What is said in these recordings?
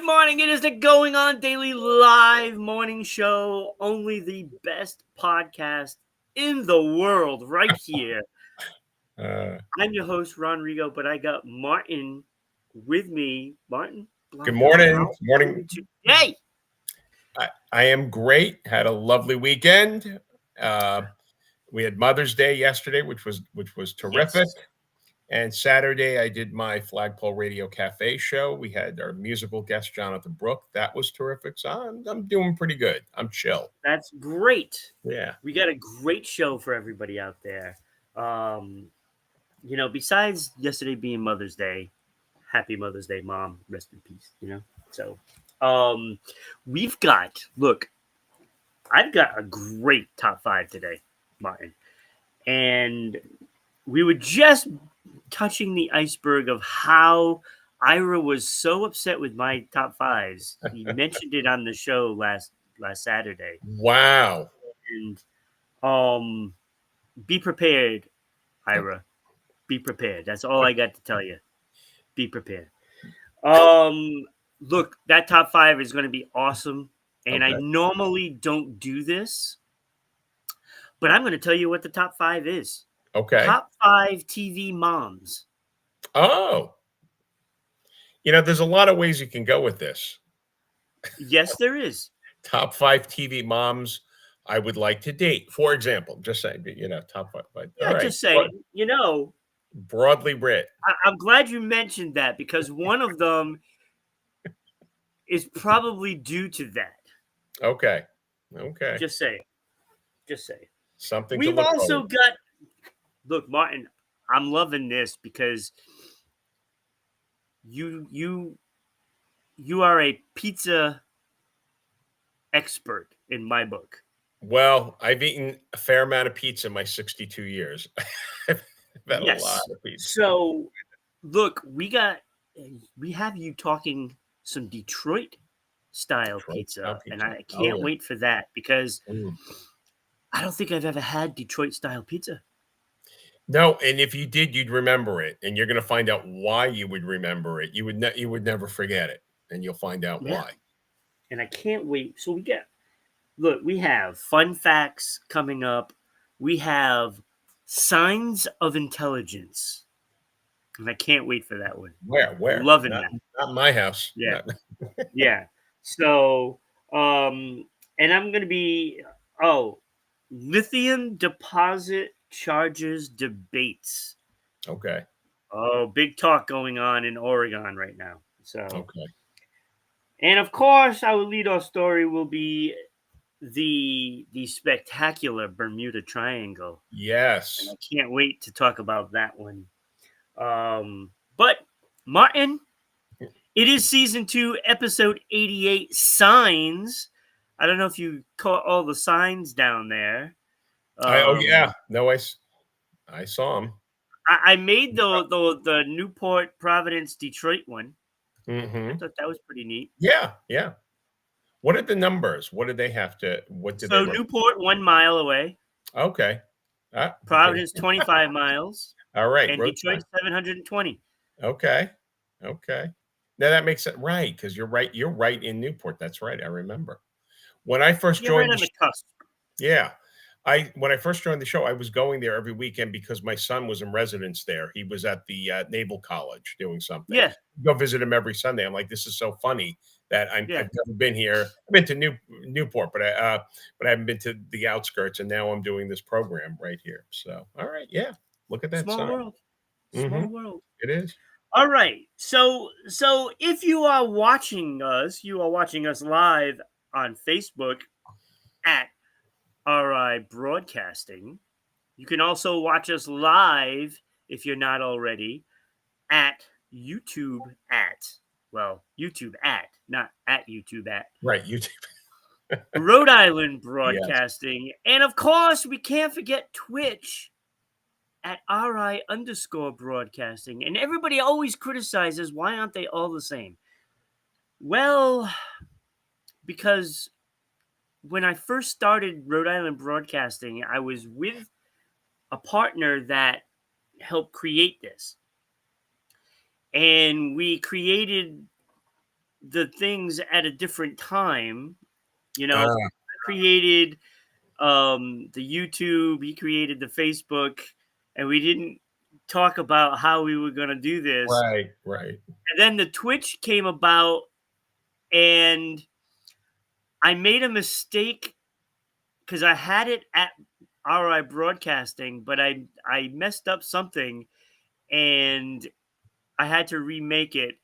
morning. It is the Going On Daily Live morning show. Only the best podcast in the world right here. I'm your host, Ron Rigo, but I got Martin with me. Martin, Good morning. how are you today? I am great. Had a lovely weekend. We had Mother's Day yesterday, which was terrific. Yes. And Saturday, I did my Flagpole Radio Cafe show. We had our musical guest, Jonathan Brooke. That was terrific. So I'm doing pretty good. I'm chill. That's great. Yeah. We got a great show for everybody out there. Besides yesterday being Mother's Day, happy Mother's Day, Mom. Rest in peace, So, I've got a great top 5 today, Martin. And we were just touching the iceberg of how Ira was so upset with my top 5s. He mentioned it on the show last Saturday. Wow. And be prepared, Ira. Be prepared. That's all I got to tell you. Be prepared. Look, that top 5 is going to be awesome. And Okay. I normally don't do this, but I'm going to tell you what the top 5 is. Okay. Top 5 TV moms. Oh. There's a lot of ways you can go with this. Yes, there is. Top 5 TV moms I would like to date. For example, just saying, top 5. Yeah, all right. just saying, Broadly writ. I'm glad you mentioned that because one of them is probably due to that. Okay. Just say. Something We've to look also forward. got. Look, Martin, I'm loving this because you are a pizza expert in my book. Well, I've eaten a fair amount of pizza in my 62 years. I've had a lot of pizza. So, look, we have you talking some Detroit style pizza, and I can't wait for that because I don't think I've ever had Detroit style pizza. No, and if you did, you'd remember it, and you're going to find out why you would remember it. You would never forget it, and you'll find out why. And I can't wait. So we have fun facts coming up. We have signs of intelligence, and I can't wait for that one. Where? Loving not, that. Not my house. Yeah. Yeah. So, and I'm going to be, lithium deposit charges debates. Okay. Oh, big talk going on in Oregon right now. So, okay. And of course, our lead-off story will be the spectacular Bermuda Triangle. Yes. And I can't wait to talk about that one. But Martin, it is season 2, episode 88, Signs. I don't know if you caught all the signs down there. Yeah. No, I saw them. I made the Newport, Providence, Detroit one. Mm-hmm. I thought that was pretty neat. Yeah. What are the numbers? What did they have to? So Newport 1 mile away. Okay. Providence 25 miles. All right. And Detroit 720. Okay. Now that makes it right because you're right. You're right in Newport. That's right. I remember when I first joined. Right on the cusp. Yeah. When I first joined the show, I was going there every weekend because my son was in residence there. He was at the Naval College doing something. Yeah. Go visit him every Sunday. I'm like, this is so funny that I've never been here. I've been to Newport, but I haven't been to the outskirts. And now I'm doing this program right here. So, all right. Yeah. Look at that. Small world. Small world. It is. All right. So if you are watching us live on Facebook at RI Broadcasting. You can also watch us live, if you're not already, at YouTube at, not at YouTube at. Right, YouTube. Rhode Island Broadcasting. Yes. And, of course, we can't forget Twitch at RI_Broadcasting. And everybody always criticizes, why aren't they all the same? Well, because when I first started Rhode Island Broadcasting, I was with a partner that helped create this. And we created the things at a different time. You know, I created the YouTube, he created the Facebook, and we didn't talk about how we were going to do this. Right, right. And then the Twitch came about, and I made a mistake because I had it at RI Broadcasting, but I messed up something, and I had to remake it,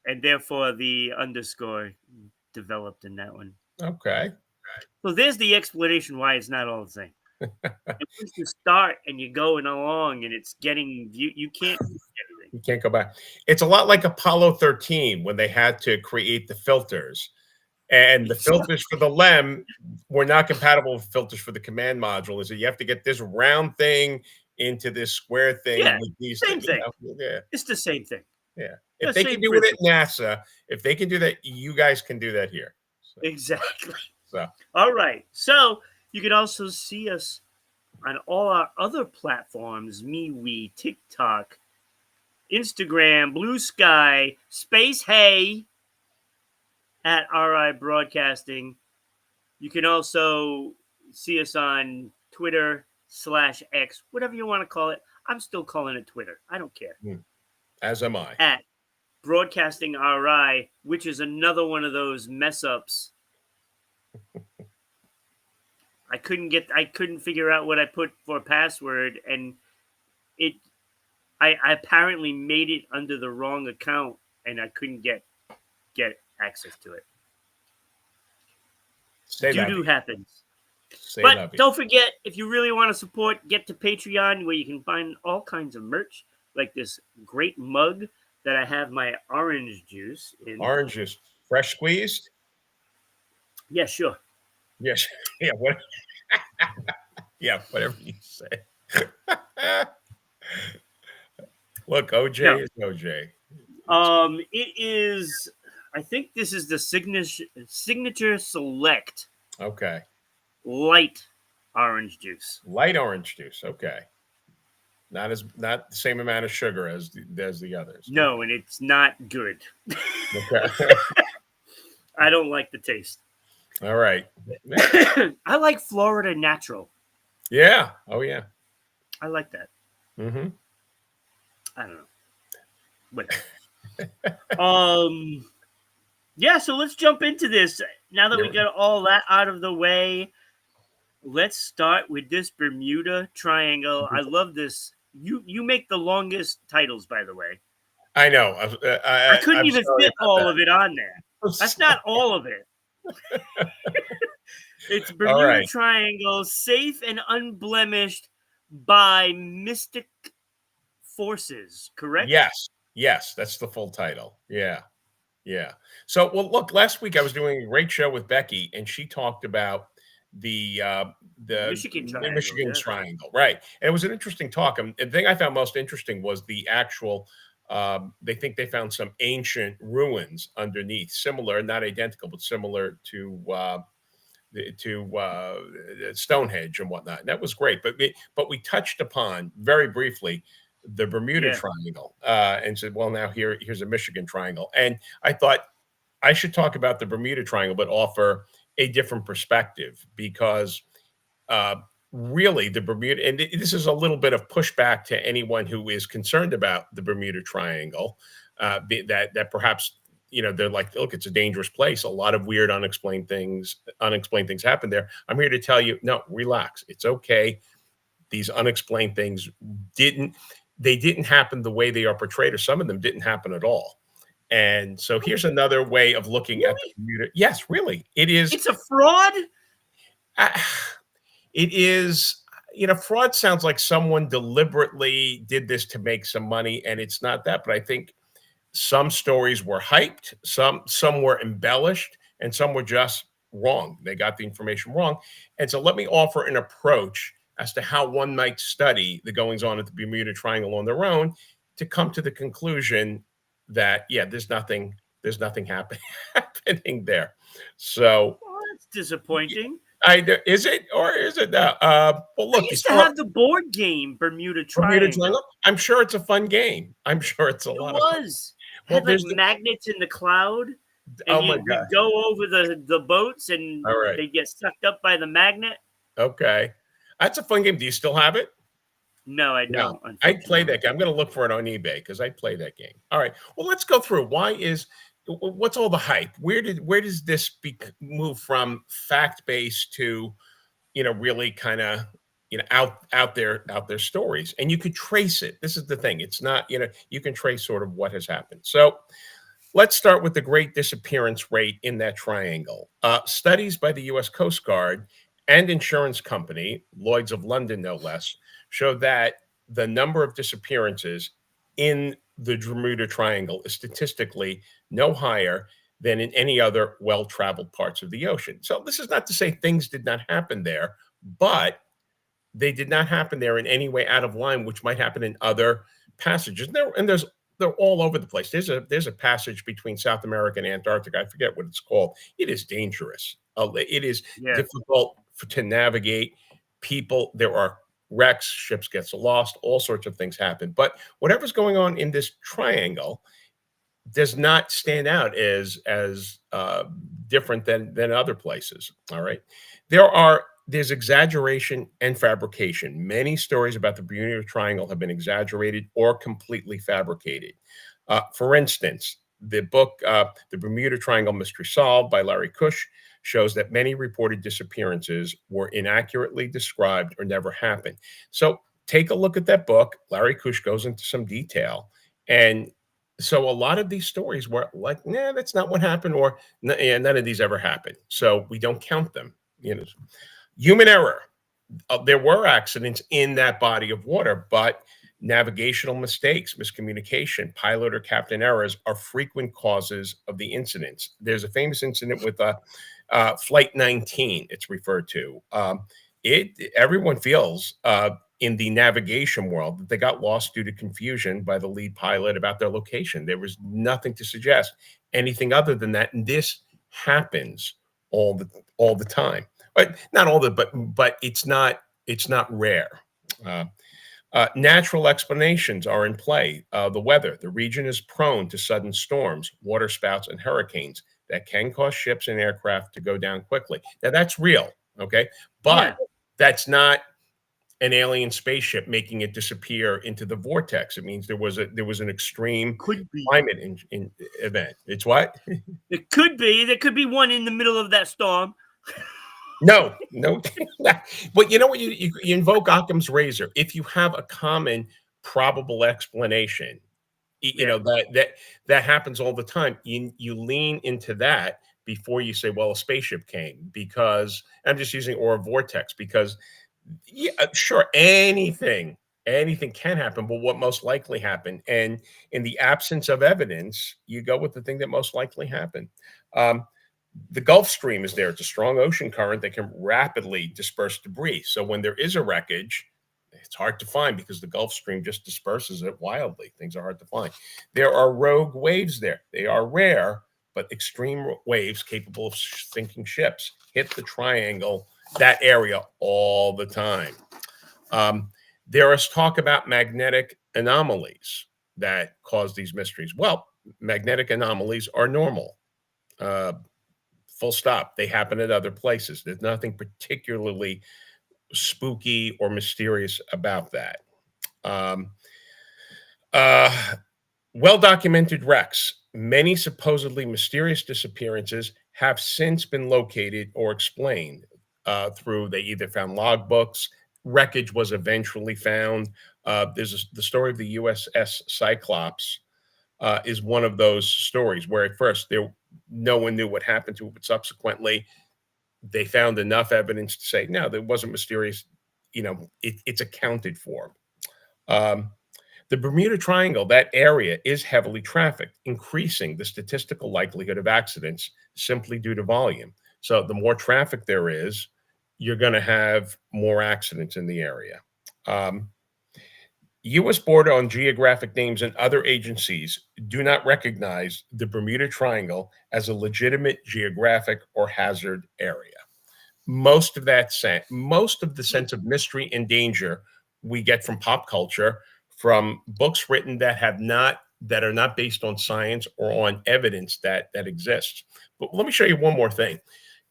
and therefore the underscore developed in that one. Okay. So there's the explanation why it's not all the same. And once you start and you're going along and it's getting you can't do anything. You can't go back. It's a lot like Apollo 13 when they had to create the filters. And the filters for the LEM were not compatible with filters for the command module. Is that you have to get this round thing into this square thing. Yeah, with these same thing. Yeah. It's the same thing. Yeah. If they can do it at NASA, if they can do that, you guys can do that here. So. Exactly. So all right. So you can also see us on all our other platforms: MeWe, TikTok, Instagram, Blue Sky, Space Hey at RI Broadcasting. You can also see us on Twitter/X, whatever you want to call it. I'm still calling it Twitter. I don't care. As am I. At Broadcasting RI, which is another one of those mess ups. I couldn't figure out what I put for a password, and I apparently made it under the wrong account, and I couldn't get access to it. Doo-doo happens. But don't forget, if you really want to support, get to Patreon, where you can find all kinds of merch, like this great mug that I have my orange juice in. Orange juice, fresh squeezed? Yeah, sure. Yes. Yeah. What? Yeah, whatever you say. Look, OJ is OJ. It is. I think this is the signature select. Okay. Light orange juice. Light orange juice. Okay. Not the same amount of sugar as the others. No, and it's not good. Okay. I don't like the taste. All right. I like Florida Natural. Yeah. Oh yeah. I like that. Mm-hmm. I don't know. Whatever. Yeah, so let's jump into this. Now that we got all that out of the way, let's start with this Bermuda Triangle. I love this. You make the longest titles, by the way. I know. I couldn't even fit all of it on there. That's not all of it. It's Bermuda Triangle, safe and unblemished by mystic forces, correct? Yes, that's the full title. Yeah. So, well, look, last week I was doing a great show with Becky, and she talked about the Michigan Triangle, right? And it was an interesting talk. The thing I found most interesting was the actual. They think they found some ancient ruins underneath, similar, not identical, but similar to Stonehenge and whatnot. And that was great. But we touched upon very briefly the Bermuda Triangle and said, well, now here's a Michigan Triangle. And I thought I should talk about the Bermuda Triangle, but offer a different perspective, because really the Bermuda, and this is a little bit of pushback to anyone who is concerned about the Bermuda Triangle, that perhaps, they're like, look, it's a dangerous place. A lot of weird, unexplained things happen there. I'm here to tell you, no, relax. It's okay. These unexplained things didn't happen the way they are portrayed, or some of them didn't happen at all. And so here's another way of looking at the Bermuda. Yes, really. It is. It's a fraud? It is, fraud sounds like someone deliberately did this to make some money, and it's not that. But I think some stories were hyped, some were embellished, and some were just wrong. They got the information wrong. And so let me offer an approach as to how one might study the goings-on at the Bermuda Triangle on their own to come to the conclusion that, there's nothing happening there. So that's disappointing. Is it, or is it not? Well, look, I used to have the board game Bermuda Triangle. I'm sure it's a fun game. I'm sure it's a lot of fun. Had like magnets in the cloud. And Oh my we God. go over the boats, and All right. they get sucked up by the magnet. Okay. That's a fun game. Do you still have it? No, I No. don't, I'd play unfortunately. that game. I'm going to look for it on eBay because I'd play that game. All right. Well, let's go through. What's all the hype? Where does this move from fact based to, really kind of, out there stories, and you could trace it. This is the thing. It's not, you can trace sort of what has happened. So let's start with the great disappearance rate in that triangle. Studies by the U.S. Coast Guard and insurance company, Lloyd's of London, no less, showed that the number of disappearances in the Bermuda Triangle is statistically no higher than in any other well-traveled parts of the ocean. So this is not to say things did not happen there, but they did not happen there in any way out of line, which might happen in other passages. They're all over the place. There's a passage between South America and Antarctica. I forget what it's called. It is dangerous. It is Yeah. difficult to navigate. People, there are wrecks, ships gets lost, all sorts of things happen. But whatever's going on in this triangle does not stand out as different than other places. All right, there's exaggeration and fabrication. Many stories about the Bermuda Triangle have been exaggerated or completely fabricated. For instance, the book "The Bermuda Triangle Mystery Solved" by Larry Cush shows that many reported disappearances were inaccurately described or never happened. So take a look at that book. Larry Cush goes into some detail, and so a lot of these stories were like, nah, that's not what happened, or yeah, none of these ever happened. So we don't count them. Human error. There were accidents in that body of water, but navigational mistakes, miscommunication, pilot or captain errors are frequent causes of the incidents. There's a famous incident with Flight 19, it's referred to. Everyone feels in the navigation world that they got lost due to confusion by the lead pilot about their location. There was nothing to suggest anything other than that. And this happens all the time. But not all the, but it's not rare. Uh, Natural explanations are in play. The weather, the region is prone to sudden storms, water spouts, and hurricanes that can cause ships and aircraft to go down quickly. Now that's real, okay, Yeah. but that's not an alien spaceship making it disappear into the vortex. It means there was an extreme Could be. climate in event. It's what? It could be. There could be one in the middle of that storm. No, no. But you know what? You invoke Occam's razor. If you have a common probable explanation, Yeah. that happens all the time. You lean into that before you say, well, a spaceship came, because I'm just using, or a vortex, because yeah, sure, anything can happen, but what most likely happened, and in the absence of evidence, you go with the thing that most likely happened. Um, the Gulf Stream is there. It's a strong ocean current that can rapidly disperse debris. So when there is a wreckage, it's hard to find because the Gulf Stream just disperses it wildly. Things are hard to find. There are rogue waves there. They are rare, but extreme waves capable of sinking ships hit the triangle, that area, all the time. There is talk about magnetic anomalies that cause these mysteries. Well, magnetic anomalies are normal. Uh, Full stop. They happen at other places. There's nothing particularly spooky or mysterious about that. Um, uh, well documented wrecks. Many supposedly mysterious disappearances have since been located or explained through, they either found logbooks, wreckage was eventually found. The story of the USS Cyclops is one of those stories where at first no one knew what happened to it, but subsequently they found enough evidence to say, no, there wasn't mysterious. It's accounted for. Um, the Bermuda Triangle, that area is heavily trafficked, increasing the statistical likelihood of accidents simply due to volume. So the more traffic there is, you're going to have more accidents in the area. U.S. Border on Geographic Names and other agencies do not recognize the Bermuda Triangle as a legitimate geographic or hazard area. Most of the sense of mystery and danger we get from pop culture, from books written that have not that are not based on science or on evidence that exists. But let me show you one more thing.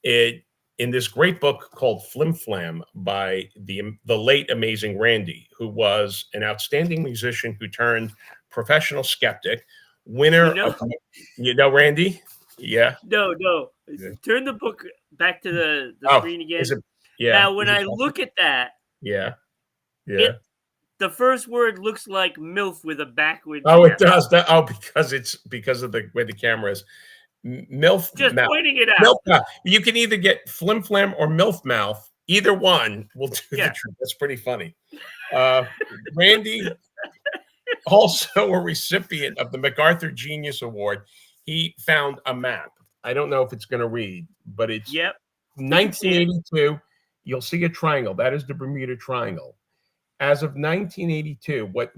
In this great book called Flim Flam by the late amazing Randy, who was an outstanding musician who turned professional skeptic, winner of Randy? Yeah. No. Turn the book back to the screen again. Is it, yeah. Now, when I look at that, yeah. The first word looks like MILF with a backwards. Oh, it does. Because of the way the camera is. MILF just mouth. pointing it out. MILF mouth. You can either get Flim Flam or MILF mouth. Either one will do the trick. That's pretty funny. Randy, also a recipient of the MacArthur Genius Award, he found a map. I don't know if it's going to read, but it's 1982. You'll see a triangle. That is the Bermuda Triangle. As of 1982, what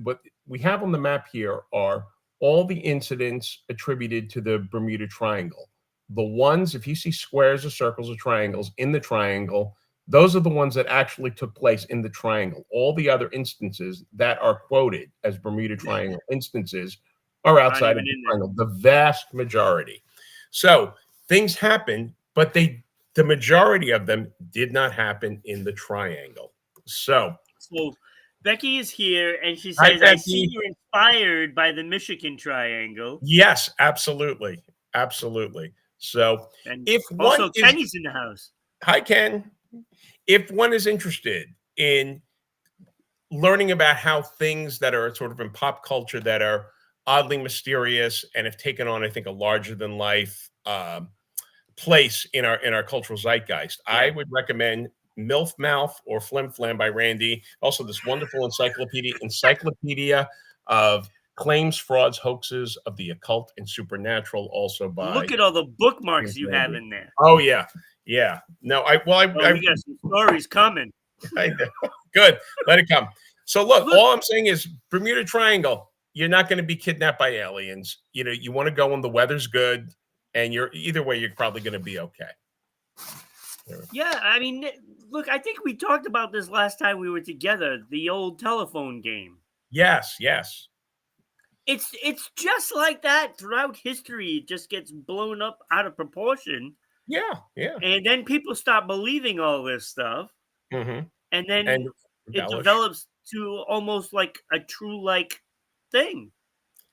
we have on the map here are all the incidents attributed to the Bermuda Triangle. The ones, if you see squares or circles or triangles in the triangle, those are the ones that actually took place in the triangle. All the other instances that are quoted as Bermuda Triangle instances are outside of the triangle, the vast majority. So things happen, but the majority of them did not happen in the triangle. So Becky is here, and she says, "I see you're inspired by the Michigan Triangle." Yes, absolutely, absolutely. So, if one Kenny's in the house. Hi, Ken. If one is interested in learning about how things that are sort of in pop culture that are oddly mysterious and have taken on, I think, a larger than life place in our cultural zeitgeist, I would recommend MILF Mouth or Flim Flam by Randy. Also, this wonderful encyclopedia of claims, frauds, hoaxes of the occult and supernatural. Also by look at all the bookmarks you have in there. Oh yeah. No, we got some stories coming. I know. Good, let it come. So look, all I'm saying is Bermuda Triangle. You're not going to be kidnapped by aliens. You want to go when the weather's good, and either way, you're probably going to be okay. Yeah, I mean, look, I think we talked about this last time we were together, the old telephone game. Yes. It's just like that throughout history. It just gets blown up out of proportion. Yeah. And then people stop believing all this stuff. Mm-hmm. And then it develops to almost like a true thing.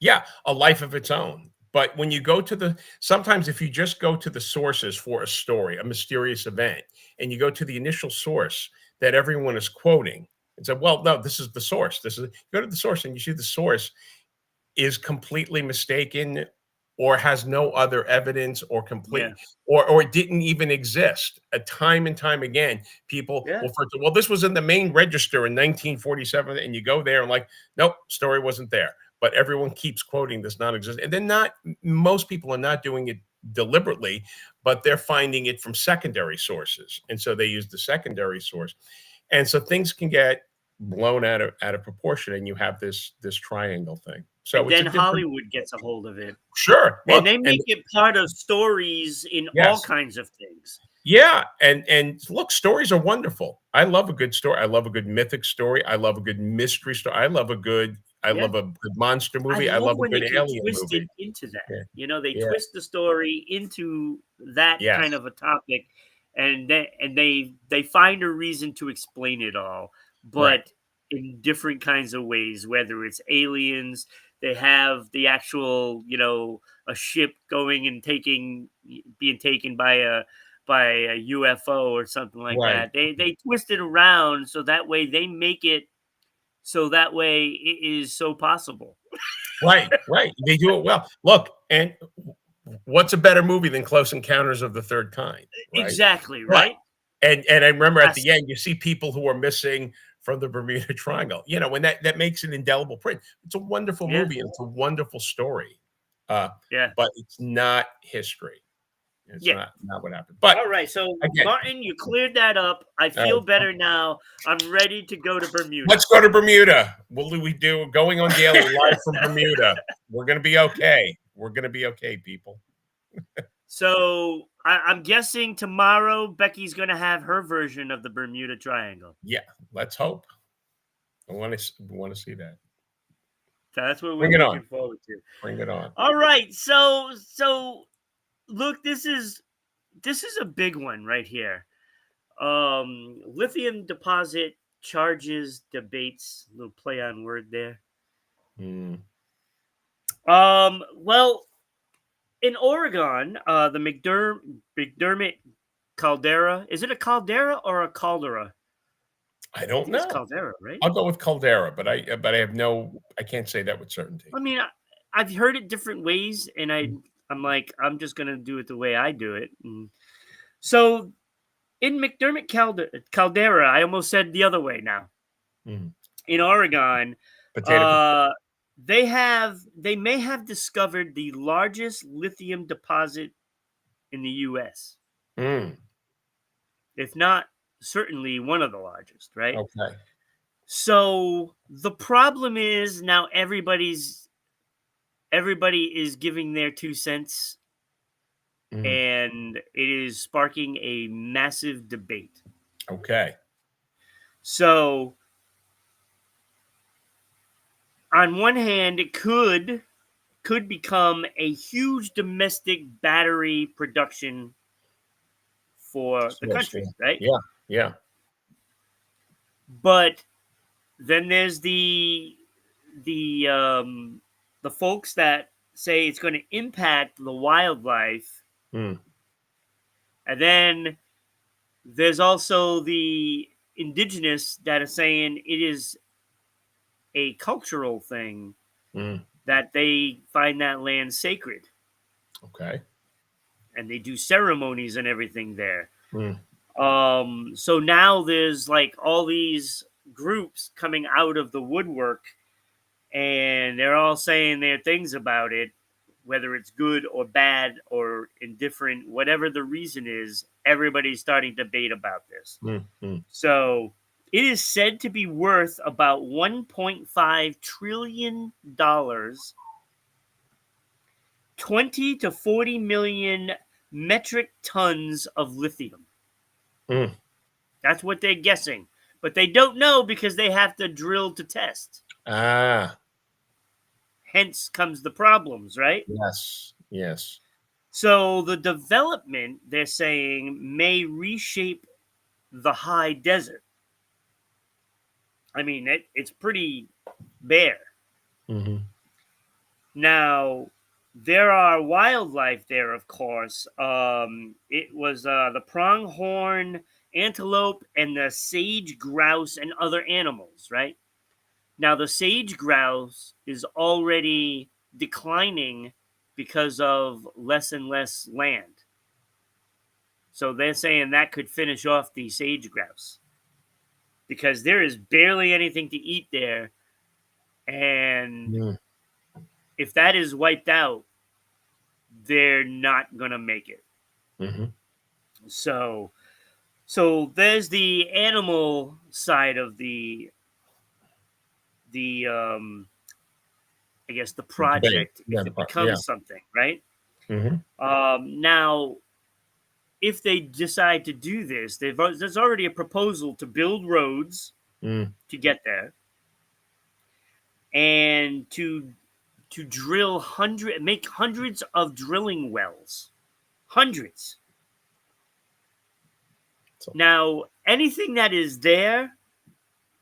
Yeah, a life of its own. But when you go to sometimes if you just go to the sources for a story, a mysterious event, and you go to the initial source that everyone is quoting and say, well, no, this is the source. Go to the source and you see the source is completely mistaken or has no other evidence or or it didn't even exist. Time and time again, people will refer to, well, this was in the main register in 1947, and you go there and nope, story wasn't there. But everyone keeps quoting this non-existent. And most people are not doing it deliberately, but they're finding it from secondary sources. And so they use the secondary source. And so things can get blown out of proportion, and you have this triangle thing. So and then Hollywood gets a hold of it. Sure. And they make it part of stories in all kinds of things. Yeah. And look, stories are wonderful. I love a good story. I love a good mythic story. I love a good mystery story. I love a good monster movie. I love a good alien movie. Into that. They twist the story into that kind of a topic, and they find a reason to explain it all, but in different kinds of ways, whether it's aliens, they have the actual, a ship going and being taken by a UFO or something like that. They twist it around so that way they make it so that way it is so possible. Right. They do it well. Look, and what's a better movie than Close Encounters of the Third Kind? Right? Exactly, right? And I remember at the end, you see people who are missing from the Bermuda Triangle. When that makes an indelible print. It's a wonderful movie. And it's a wonderful story. But it's not history. It's not what happened. But all right, so again, Martin, you cleared that up. I feel better now. I'm ready to go to Bermuda. Let's go to Bermuda. What do we do? Going on daily live from Bermuda. We're gonna be okay. We're gonna be okay, people. So I'm guessing tomorrow Becky's gonna have her version of the Bermuda Triangle. Yeah, let's hope. I want to see that. That's what we're Bring it looking on. forward to. Bring it on. All right, so look, this is a big one right here. Lithium deposit charges debates. Little play on word there. Mm. Well, in Oregon, the McDermott caldera. Is it a caldera or a caldera? I I don't think it's know. caldera, right? I'll go with caldera, but I can't say that with certainty. I mean, I've heard it different ways, and I'm like, I'm just gonna do it the way I do it. And so in McDermott caldera, I almost said the other way now. Mm. In Oregon, Potato. they may have discovered the largest lithium deposit in the U.S. Mm. If not certainly one of the largest, right? Okay. So the problem is now everybody is giving their 2 cents, Mm. and it is sparking a massive debate. Okay. So on one hand, it could become a huge domestic battery production for the Source, country, right? yeah. Yeah. But then there's the um, the folks that say it's going to impact the wildlife, Mm. and then there's also the indigenous that are saying it is a cultural thing, Mm. that they find that land sacred Okay. and they do ceremonies and everything there. Mm. So now there's like all these groups coming out of the woodwork, and they're all saying their things about it, whether it's good or bad or indifferent, whatever the reason is. Everybody's starting to debate about this. Mm. Mm. So it is said to be worth about $1.5 trillion, 20 to 40 million metric tons of lithium. Mm. That's what they're guessing. But they don't know because they have to drill to test. Ah. Hence comes the problems, right? Yes. Yes. So the development, they're saying, may reshape the high desert. I mean, it's pretty bare. Mm-hmm. Now, there are wildlife there, of course. It was the pronghorn antelope and the sage grouse and other animals, right? Now, the sage grouse is already declining because of less and less land. So they're saying that could finish off the sage grouse because there is barely anything to eat there. And Mm. if that is wiped out, they're not going to make it. Mm-hmm. So there's the animal side of the I guess the Debate. project Yeah. if it Yeah. becomes something, right? Mm-hmm. Now, if they decide to do this, there's already a proposal to build roads Mm. to get there, and to make hundreds of drilling wells, hundreds. So, Now, anything that is there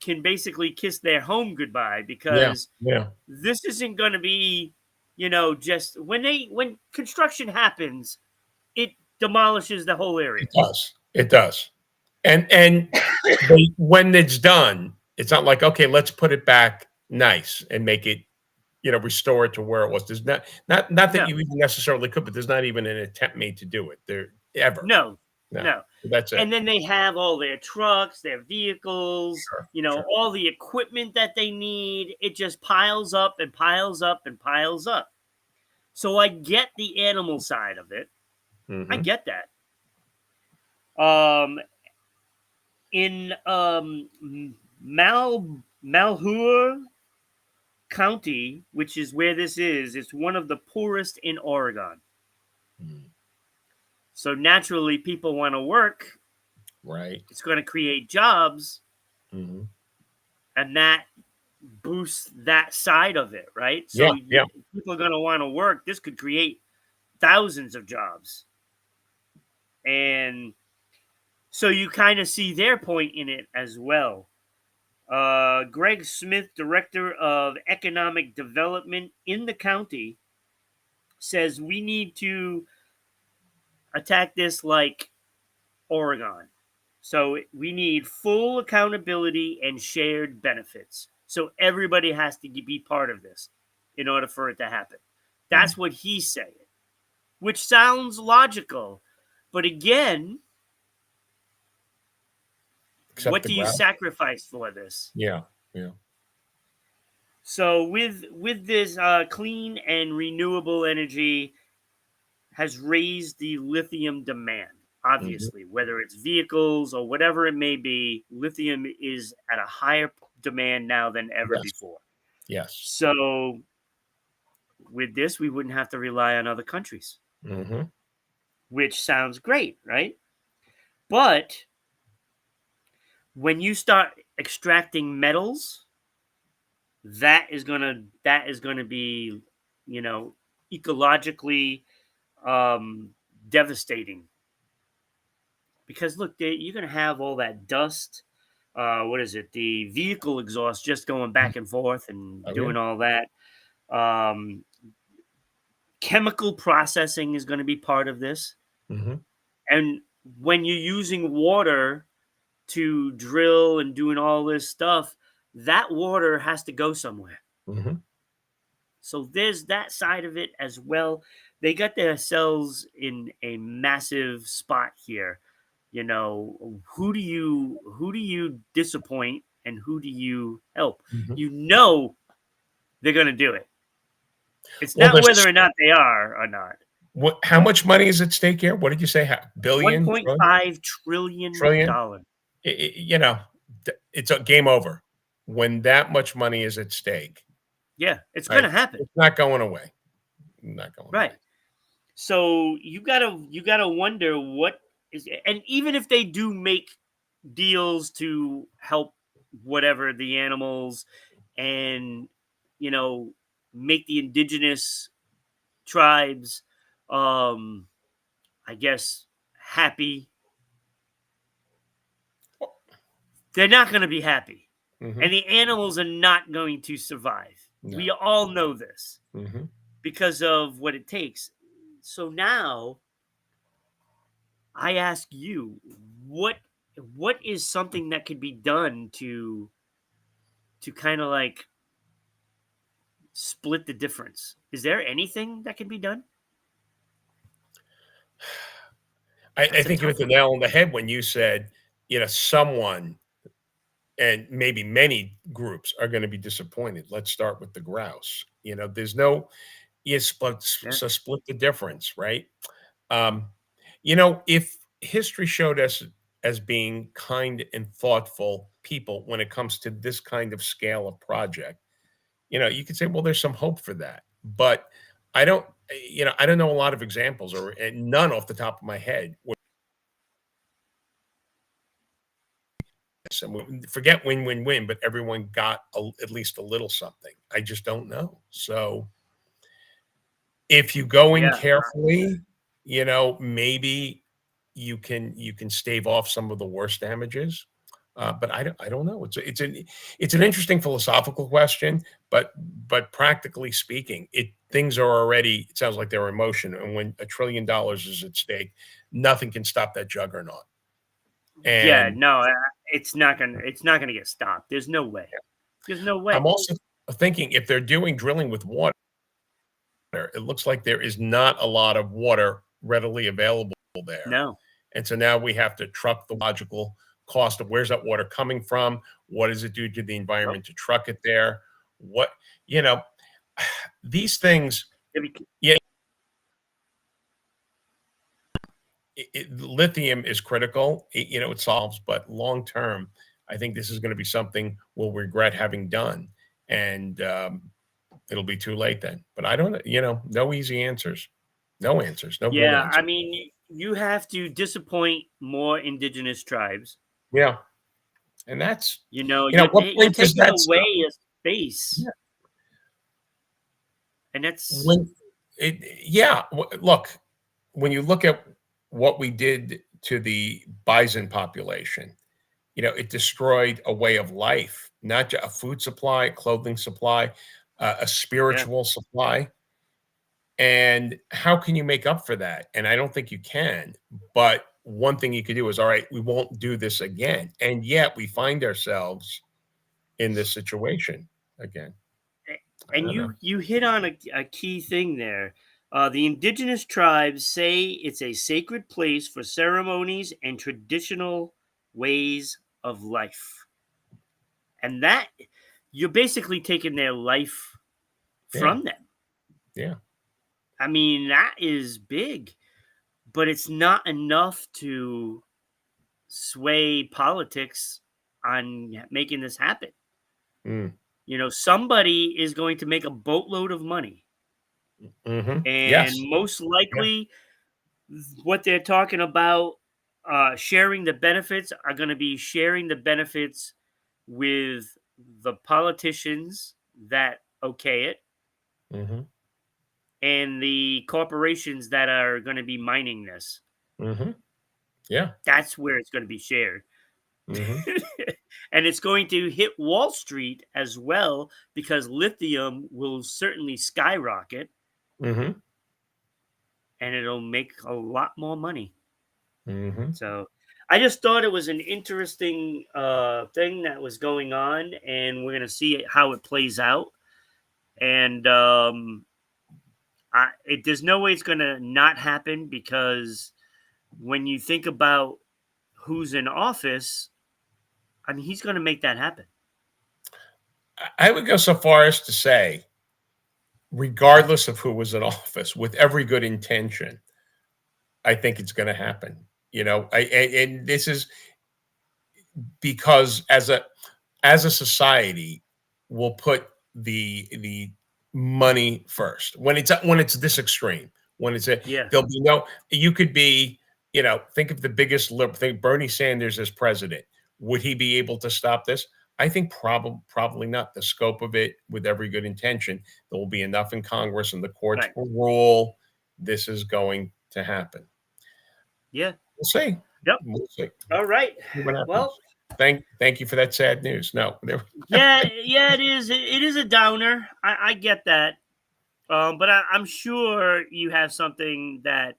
can basically kiss their home goodbye yeah. because Yeah. this isn't going to be, just when construction happens, it demolishes the whole area. It does. It does. And when it's done, it's not like, okay, let's put it back nice and make it, restore it to where it was. There's not that No, you even necessarily could, but there's not even an attempt made to do it there ever. no, No. no. That's it. And then they have all their trucks, their vehicles, Sure. Sure. all the equipment that they need. It just piles up and piles up and piles up. So I get the animal side of it. I Mm-hmm. get that. In Malheur County, which is where this is, it's one of the poorest in Oregon. Mm. So naturally, people want to work. Right. It's going to create jobs, Mm-hmm. and that boosts that side of it, right? Yeah, So yeah. people are going to want to work. This could create thousands of jobs. And so you kind of see their point in it as well. Greg Smith, Director of Economic Development in the county, says we need to attack this like Oregon. So we need full accountability and shared benefits. So everybody has to be part of this in order for it to happen. That's what he's saying, which sounds logical. But again, Except what the do you ground. sacrifice for this? Yeah, yeah. So with this clean and renewable energy has raised the lithium demand. Obviously, whether it's vehicles or whatever it may be, lithium is at a higher demand now than ever Yes. before. Yes. So with this, we wouldn't have to rely on other countries, which sounds great, right? But when you start extracting metals, that is gonna be, ecologically devastating. Because look, you're gonna have all that dust. What is it? The vehicle exhaust just going back and forth and Oh, yeah. doing all that. Um, Chemical processing is going to be part of this. And when you're using water to drill and doing all this stuff, that water has to go somewhere. So there's that side of it as well. They got themselves in a massive spot here. Who do you disappoint and who do you help? They're going to do it. It's Well, not whether or not they are or not. How much money is at stake here? What did you say? Billion? 1.5 trillion Trillion? dollars. It's a game over when that much money is at stake. Yeah, it's going to happen. It's not going away. Not going right. away. So you gotta wonder what is, and even if they do make deals to help whatever the animals and make the indigenous tribes I guess happy, they're not going to be happy. And the animals are not going to survive. No. We all know this because of what it takes. So now I ask you, what is something that could be done to kind of like split the difference? Is there anything that can be done? I think you hit the nail on the head when you said, someone and maybe many groups are going to be disappointed. Let's start with the grouse. There's no, so split the difference, right? If history showed us as being kind and thoughtful people when it comes to this kind of scale of project, you could say, well, there's some hope for that. But I don't know a lot of examples or none off the top of my head. Forget win, but everyone got at least a little something. I just don't know. So if you go in carefully, maybe you can stave off some of the worst damages. But I don't know. It's an interesting philosophical question, but practically speaking, things are already. It sounds like they're in motion, and when $1 trillion is at stake, nothing can stop that juggernaut. And it's not gonna get stopped. There's no way. There's no way. I'm also thinking if they're doing drilling with water, it looks like there is not a lot of water readily available there. No. And so now we have to truck the logical cost of where's that water coming from? What does it do to the environment to truck it there? These things, lithium is critical. It solves, but long term, I think this is going to be something we'll regret having done, and it'll be too late then. But I don't, no easy answers, no answers, no good answers. I mean, you have to disappoint more indigenous tribes. Yeah, and that's you're what point taking does that away. space. Yeah. And that's Look, when you look at what we did to the bison population, it destroyed a way of life, not just a food supply, a clothing supply, a yeah. spiritual supply. And how can you make up for that? And I don't think you can. But one thing you could do is, all right, we won't do this again. And yet we find ourselves in this situation again. I And don't know. you hit on a key thing there. The indigenous tribes say it's a sacred place for ceremonies and traditional ways of life. And that you're basically taking their life Yeah. from them. Yeah. I mean, that is big, but it's not enough to sway politics on making this happen. Mm. Somebody is going to make a boatload of money, and Yes. most Yeah. likely what they're talking about, sharing the benefits, are going to be sharing the benefits with the politicians that okay it, hmm and the corporations that are going to be mining this. hmm Yeah. That's where it's going to be shared. hmm And it's going to hit Wall Street as well, because lithium will certainly skyrocket, hmm and it'll make a lot more money. hmm So I just thought it was an interesting thing that was going on, and we're going to see how it plays out. And there's no way it's going to not happen, because when you think about who's in office, I mean, he's going to make that happen. I would go so far as to say, regardless of who was in office, with every good intention, I think it's going to happen. And this is because as a society, we'll put the money first when it's this extreme. When Yeah. there'll be no, you could be, think of the biggest liberal. Think Bernie Sanders as president. Would he be able to stop this? I think probably not. The scope of it, with every good intention, there will be enough in Congress and the courts Right. will rule this is going to happen. Yeah. We'll see. Yep. We'll see. All right. See what Well, happens. Thank you for that sad news. No, yeah, yeah, it is. It is a downer. I get that. But I'm sure you have something that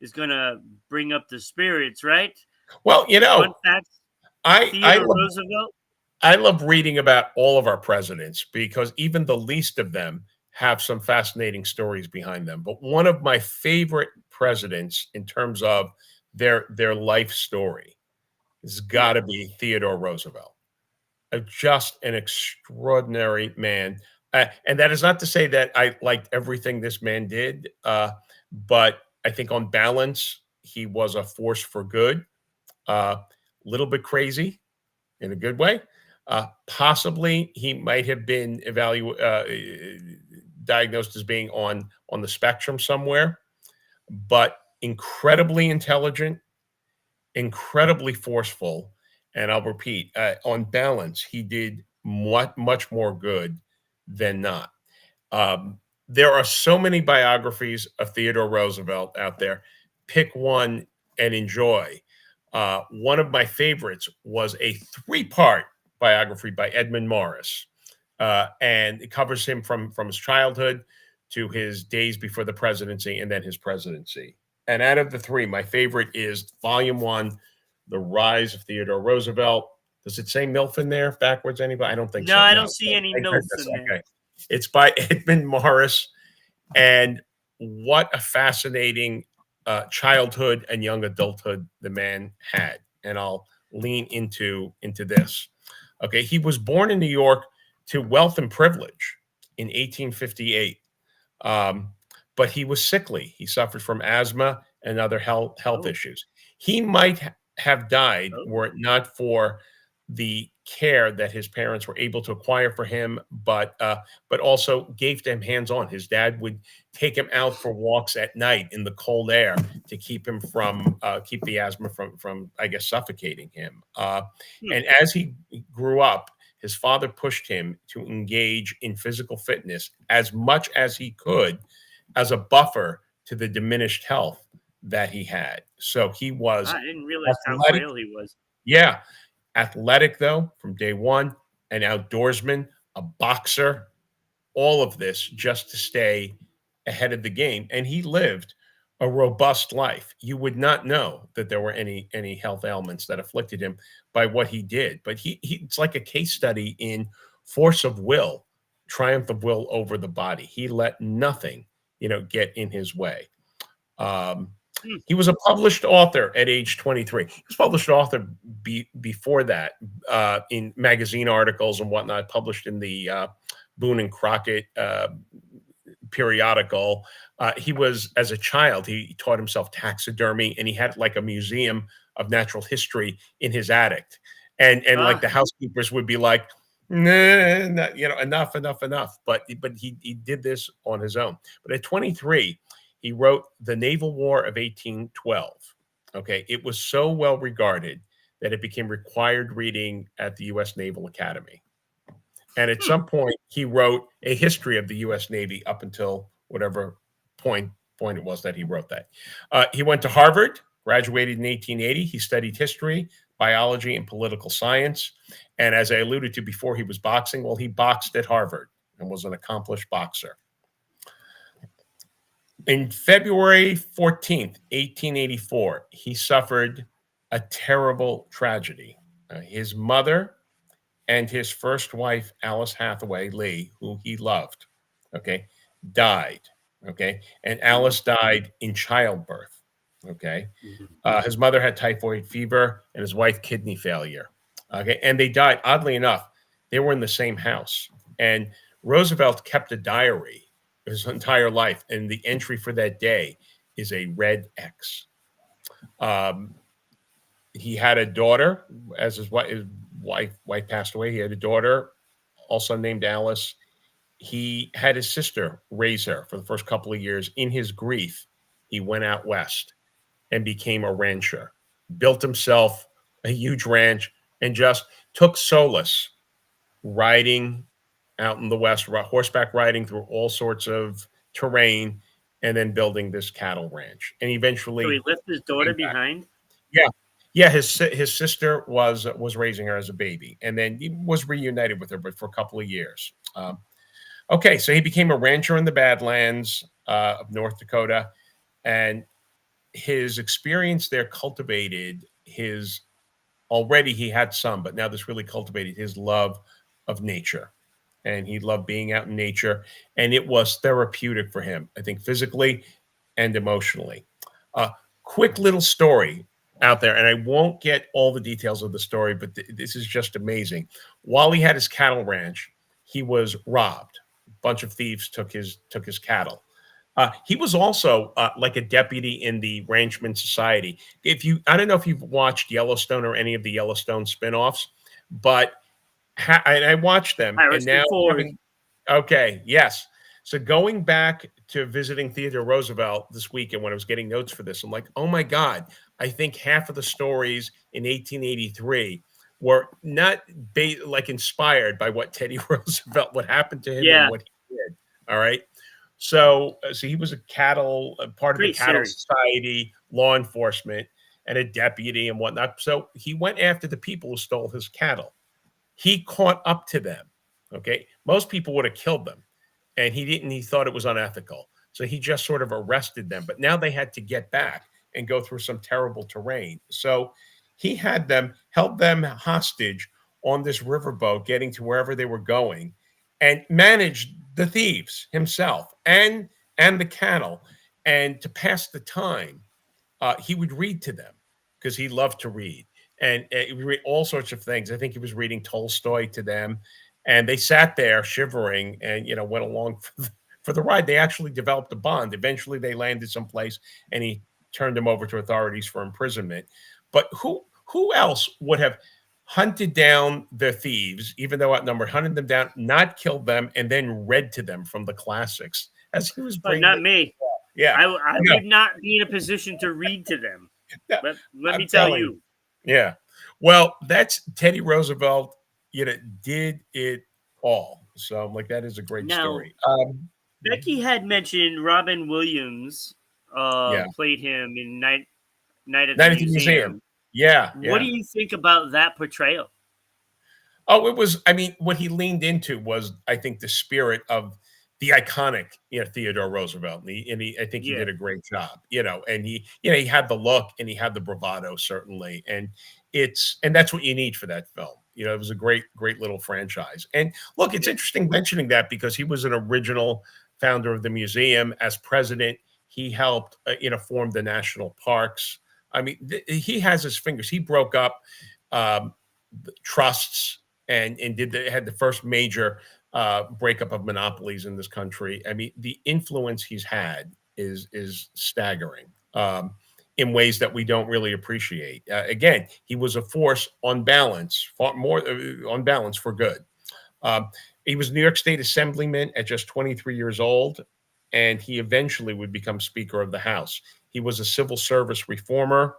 is gonna bring up the spirits, right? well, Fun facts: I I Theodore love Roosevelt. I love reading about all of our presidents because even the least of them have some fascinating stories behind them. But one of my favorite presidents in terms of their life story has got Yeah, to be Theodore Roosevelt. Just an extraordinary man. And that is not to say that I liked everything this man did, but I think on balance, he was a force for good. A little bit crazy in a good way. Possibly, he might have been diagnosed as being on the spectrum somewhere, but incredibly intelligent, incredibly forceful, and I'll repeat, on balance, he did much more good than not. There are so many biographies of Theodore Roosevelt out there. Pick one and enjoy. One of my favorites was a three-part biography by Edmund Morris, and it covers him from his childhood to his days before the presidency and then his presidency. And out of the three, my favorite is Volume One, The Rise of Theodore Roosevelt. Does it say MILF in there backwards? Anybody? I don't think no, so. I No. don't see any I heard milfs this. in there. Okay. It's by Edmund Morris. And what a fascinating childhood and young adulthood the man had. And I'll lean into this. Okay. He was born in New York to wealth and privilege in 1858. Um, but he was sickly. He suffered from asthma and other health Oh, issues. He might have died oh, were it not for the care that his parents were able to acquire for him, but also gave to him hands on. His dad would take him out for walks at night in the cold air to keep him from keep the asthma from I guess suffocating him. hmm, And as he grew up, his father pushed him to engage in physical fitness as much as he could as a buffer to the diminished health that he had. So he was I didn't realize how athletic. frail he was. Yeah, athletic though from day one, an outdoorsman, a boxer, all of this just to stay ahead of the game. And he lived a robust life. You would not know that there were any health ailments that afflicted him by what he did. But he it's like a case study in force of will, triumph of will over the body. He let nothing, get in his way. Um, Hmm. he was a published author at age 23. He was published author before that in magazine articles and whatnot, published in the Boone and Crockett periodical. He was, as a child, he taught himself taxidermy, and he had like a museum of natural history in his attic. And like the housekeepers would be like, nah, enough. But he did this on his own. But at 23, he wrote The Naval War of 1812. Okay, it was so well regarded that it became required reading at the U.S. Naval Academy. And at some point, he wrote a history of the U.S. Navy up until whatever point it was that he wrote that. He went to Harvard, graduated in 1880. He studied history, biology, and political science. And as I alluded to before, he was boxing. Well, he boxed at Harvard and was an accomplished boxer. In February 14th, 1884, he suffered a terrible tragedy. His mother and his first wife, Alice Hathaway Lee, who he loved, okay, died, okay? And Alice died in childbirth, okay? His mother had typhoid fever and his wife kidney failure, okay? And they died, oddly enough, they were in the same house. And Roosevelt kept a diary his entire life, and the entry for that day is a red X. He had a daughter, as his wife passed away. He had a daughter, also named Alice. He had his sister raise her for the first couple of years. In his grief, he went out west and became a rancher, built himself a huge ranch, and just took solace riding out in the West, horseback riding through all sorts of terrain, and then building this cattle ranch. And eventually, so he left his daughter behind. Yeah. His sister was raising her as a baby, and then he was reunited with her, but for a couple of years. Okay, so he became a rancher in the Badlands of North Dakota, and his experience there cultivated his. Already he had some, but now this really cultivated his love of nature. And he loved being out in nature, and it was therapeutic for him, I think, physically and emotionally. Quick little story out there, and I won't get all the details of the story, but this is just amazing. While he had his cattle ranch, he was robbed. A bunch of thieves took his cattle. He was also like a deputy in the Ranchman Society. I don't know if you've watched Yellowstone or any of the Yellowstone spinoffs, but I watched them, and now okay, yes. So going back to visiting Theodore Roosevelt this weekend when I was getting notes for this, I'm like, oh my God, I think half of the stories in 1883 were not like inspired by what Teddy Roosevelt, what happened to him and what he did. All right. So he was part of the Cattle Society, law enforcement, and a deputy and whatnot. So he went after the people who stole his cattle. He caught up to them. Okay. Most people would have killed them, and he didn't. He thought it was unethical. So he just sort of arrested them. But now they had to get back and go through some terrible terrain. So he had them, held them hostage on this riverboat, getting to wherever they were going, and managed the thieves himself and the cattle. And to pass the time, he would read to them because he loved to read. And he would read all sorts of things. I think he was reading Tolstoy to them. And they sat there shivering and, went along for the ride. They actually developed a bond. Eventually, they landed someplace, and he turned them over to authorities for imprisonment. But who else would have hunted down the thieves, even though outnumbered, hunted them down, not killed them, and then read to them from the classics as he was bringing? Not me. Yeah, I would not be in a position to read to them. Let me tell you. Yeah. Well, that's Teddy Roosevelt. did it all. So I'm like, that is a great Now, story. Becky had mentioned Robin Williams Yeah, played him in Night at the Night at the Museum. Museum. Yeah, What do yeah. you think about that portrayal? Oh, it was. I mean, what he leaned into was, I think, the spirit of the iconic, Theodore Roosevelt, I think he Yeah, did a great job, and he had the look and he had the bravado, certainly, and that's what you need for that film. It was a great, great little franchise. And look, it's yeah, interesting mentioning that because he was an original founder of the museum. As president, he helped, form the national parks. I mean, he has his fingers. He broke up. Um, trusts and had the first major breakup of monopolies in this country. I mean, the influence he's had is staggering, in ways that we don't really appreciate. Again, he was a force on balance, far more on balance for good. Um, he was New York State Assemblyman at just 23 years old, and he eventually would become Speaker of the House. He was a civil service reformer,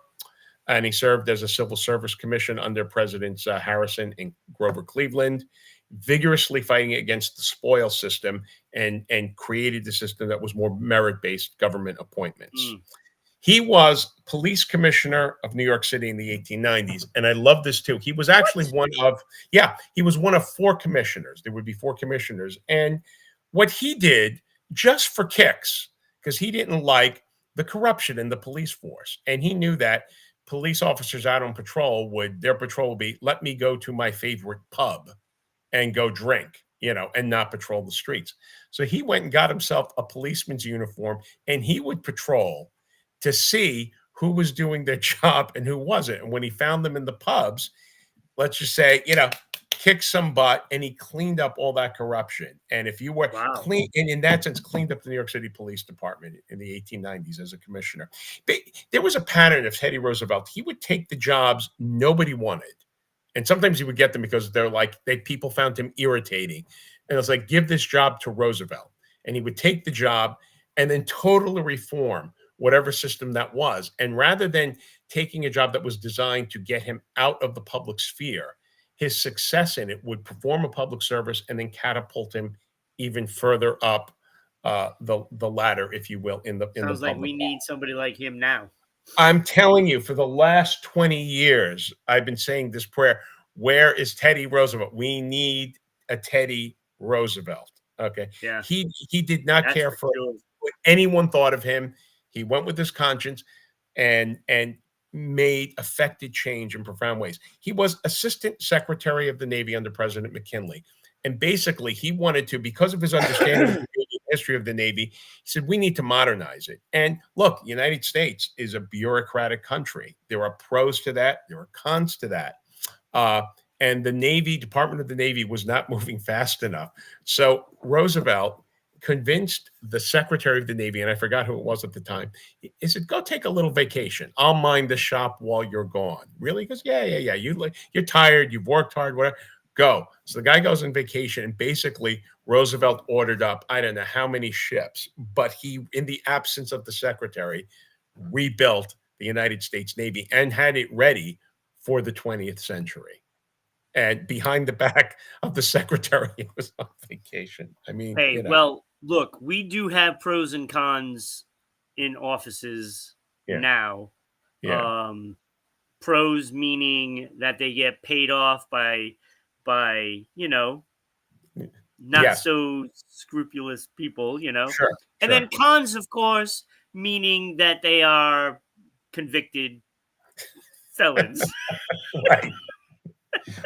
and he served as a civil service commission under Presidents Harrison and Grover Cleveland, vigorously fighting against the spoil system and created the system that was more merit-based government appointments. mm, He was police commissioner of New York City in the 1890s, and I love this too. He was actually what? he was one of four commissioners. There would be four commissioners, and what he did just for kicks, because he didn't like the corruption in the police force, and he knew that police officers out on patrol their patrol would be, let me go to my favorite pub and go drink, and not patrol the streets. So he went and got himself a policeman's uniform, and he would patrol to see who was doing their job and who wasn't. And when he found them in the pubs, let's just say, kicked some butt, and he cleaned up all that corruption. And if you were Wow. clean, and in that sense, cleaned up the New York City Police Department in the 1890s as a commissioner. But there was a pattern of Teddy Roosevelt. He would take the jobs nobody wanted. And sometimes he would get them because people found him irritating. And it's like, give this job to Roosevelt. And he would take the job and then totally reform whatever system that was. And rather than taking a job that was designed to get him out of the public sphere, his success in it would perform a public service and then catapult him even further up the ladder, if you will, in the Sounds like public. we need somebody like him now. I'm telling you, for the last 20 years, I've been saying this prayer. Where is Teddy Roosevelt? We need a Teddy Roosevelt. Okay. Yeah, He did not that's care for for sure. what anyone thought of him. He went with his conscience and made affected change in profound ways. He was Assistant Secretary of the Navy under President McKinley. And basically, he wanted to, because of his understanding of the history of the Navy, he said, we need to modernize it. And look, the United States is a bureaucratic country. There are pros to that, there are cons to that. And the Department of the Navy was not moving fast enough. So Roosevelt convinced the Secretary of the Navy, and I forgot who it was at the time, he said, go take a little vacation. I'll mind the shop while you're gone. Really? He goes, yeah. You're tired, you've worked hard, whatever. Go. So the guy goes on vacation, and basically Roosevelt ordered up, I don't know how many ships, but he, in the absence of the secretary, rebuilt the United States Navy and had it ready for the 20th century. And behind the back of the secretary, it was on vacation. I mean, Hey, well, look, we do have pros and cons in offices yeah, now. yeah, Pros meaning that they get paid off by not yes, so scrupulous people, sure, and then sure, cons, of course, meaning that they are convicted felons. right.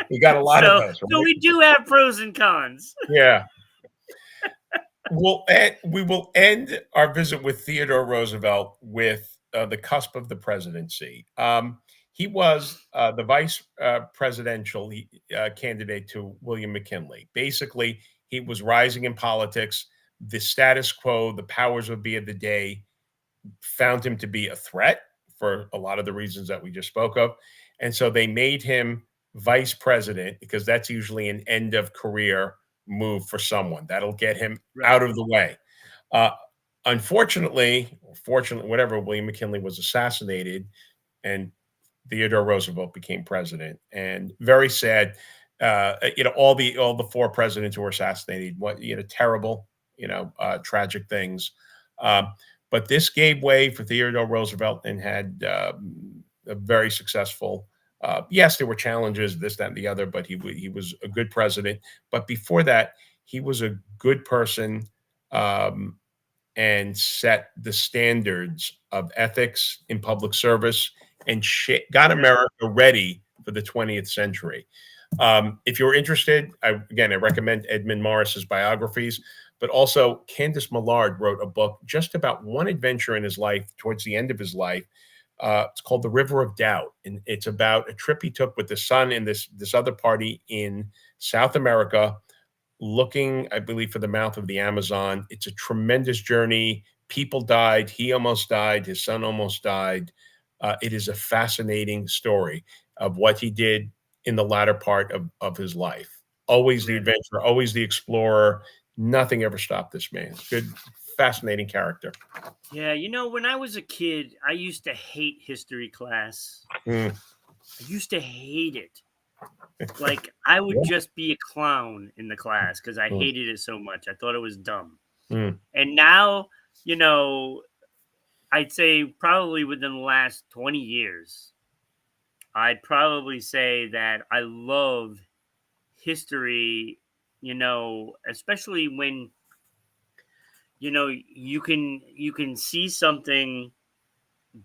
We got a lot of so those, so right? we do have pros and cons. Yeah. We will end our visit with Theodore Roosevelt with the cusp of the presidency. He was the vice presidential candidate to William McKinley. Basically, he was rising in politics. The status quo, the powers of be of the day, found him to be a threat for a lot of the reasons that we just spoke of. And so they made him vice president because that's usually an end of career move for someone. That'll get him Right. out of the way. Uh, Unfortunately, or fortunately, whatever, William McKinley was assassinated and Theodore Roosevelt became president. And very sad. all the four presidents who were assassinated. What terrible, tragic things. Um, but this gave way for Theodore Roosevelt and had a very successful. Yes, there were challenges, this, that, and the other, but he was a good president. But before that, he was a good person. And set the standards of ethics in public service and got America ready for the 20th century. If you're interested, I recommend Edmund Morris's biographies, but also Candace Millard wrote a book just about one adventure in his life towards the end of his life. It's called The River of Doubt, and it's about a trip he took with the son and this other party in South America, looking, I believe, for the mouth of the Amazon. It's a tremendous journey. People died. He almost died. His son almost died. It is a fascinating story of what he did in the latter part of his life. Always the adventurer, always the explorer. Nothing ever stopped this man. Good, fascinating character. Yeah, when I was a kid, I used to hate history class. I used to hate it. Like, I would just be a clown in the class because I hated it so much. I thought it was dumb. And now, I'd say probably within the last 20 years, I'd probably say that I love history, especially when, you can see something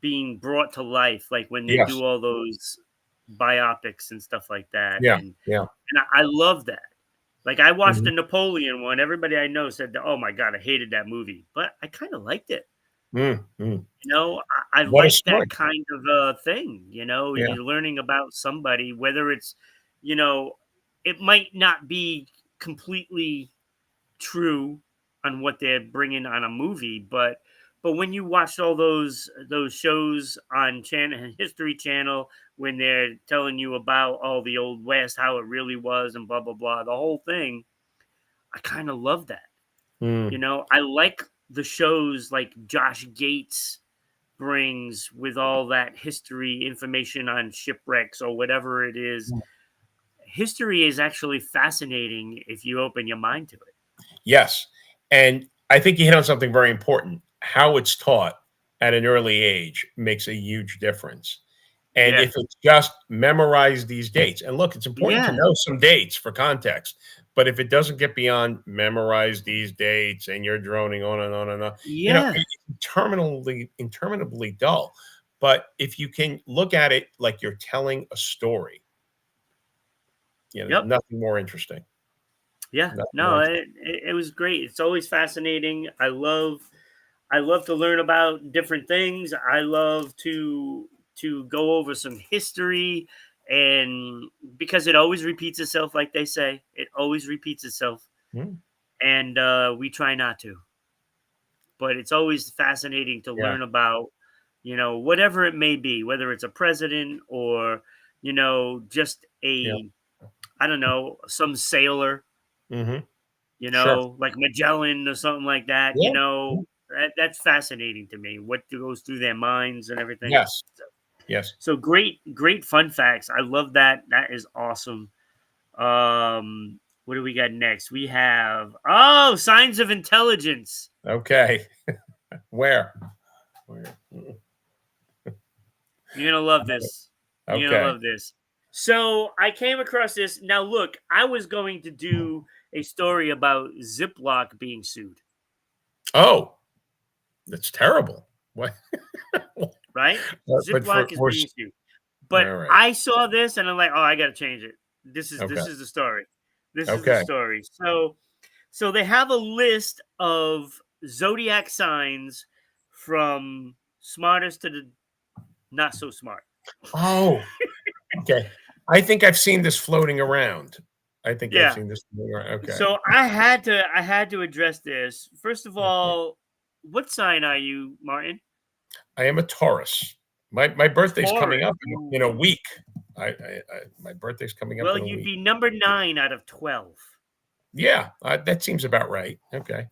being brought to life, like when they do all those biopics and stuff like that. And I love that. Like, I watched the Napoleon one. Everybody I know said, "Oh my God, I hated that movie," but I kind of liked it. I like that kind of thing. You're learning about somebody, whether it's, it might not be completely true on what they're bringing on a movie, but when you watch all those shows on History Channel, when they're telling you about all the Old West, how it really was, and blah blah blah, the whole thing, I kind of love that. I like the shows like Josh Gates brings with all that history information on shipwrecks or whatever it is. History is actually fascinating if you open your mind to it. Yes. And I think you hit on something very important. How it's taught at an early age makes a huge difference. And if it's just memorize these dates, and look, it's important to know some dates for context, but if it doesn't get beyond memorize these dates and you're droning on and on and on, it's interminably dull. But if you can look at it like you're telling a story, there's nothing more interesting. It was great. It's always fascinating. I love to learn about different things. I love to go over some history, and because it always repeats itself, like they say, it always repeats itself. And we try not to. But it's always fascinating to learn about, whatever it may be, whether it's a president or, just I don't know, some sailor, like Magellan or something like that, that's fascinating to me, what goes through their minds and everything. So great fun facts. I love that. That is awesome. What do we got next? We have signs of intelligence. Okay. Where? You're gonna love this. You're gonna love this. So I came across this. Now look, I was going to do a story about Ziploc being sued. Oh, that's terrible. What? Right? Ziploc is being sued. But I saw this and I'm like, I got to change it. This is the story. This is the story. So they have a list of zodiac signs from smartest to the not so smart. Oh, okay. I think I've seen this floating around. I've seen this floating around. Okay. So I had to address this. First of all, what sign are you, Martin? I am a Taurus. My birthday's coming up in a week. My birthday's coming up. Well, you'd be number 9 out of 12. Yeah, that seems about right. Okay.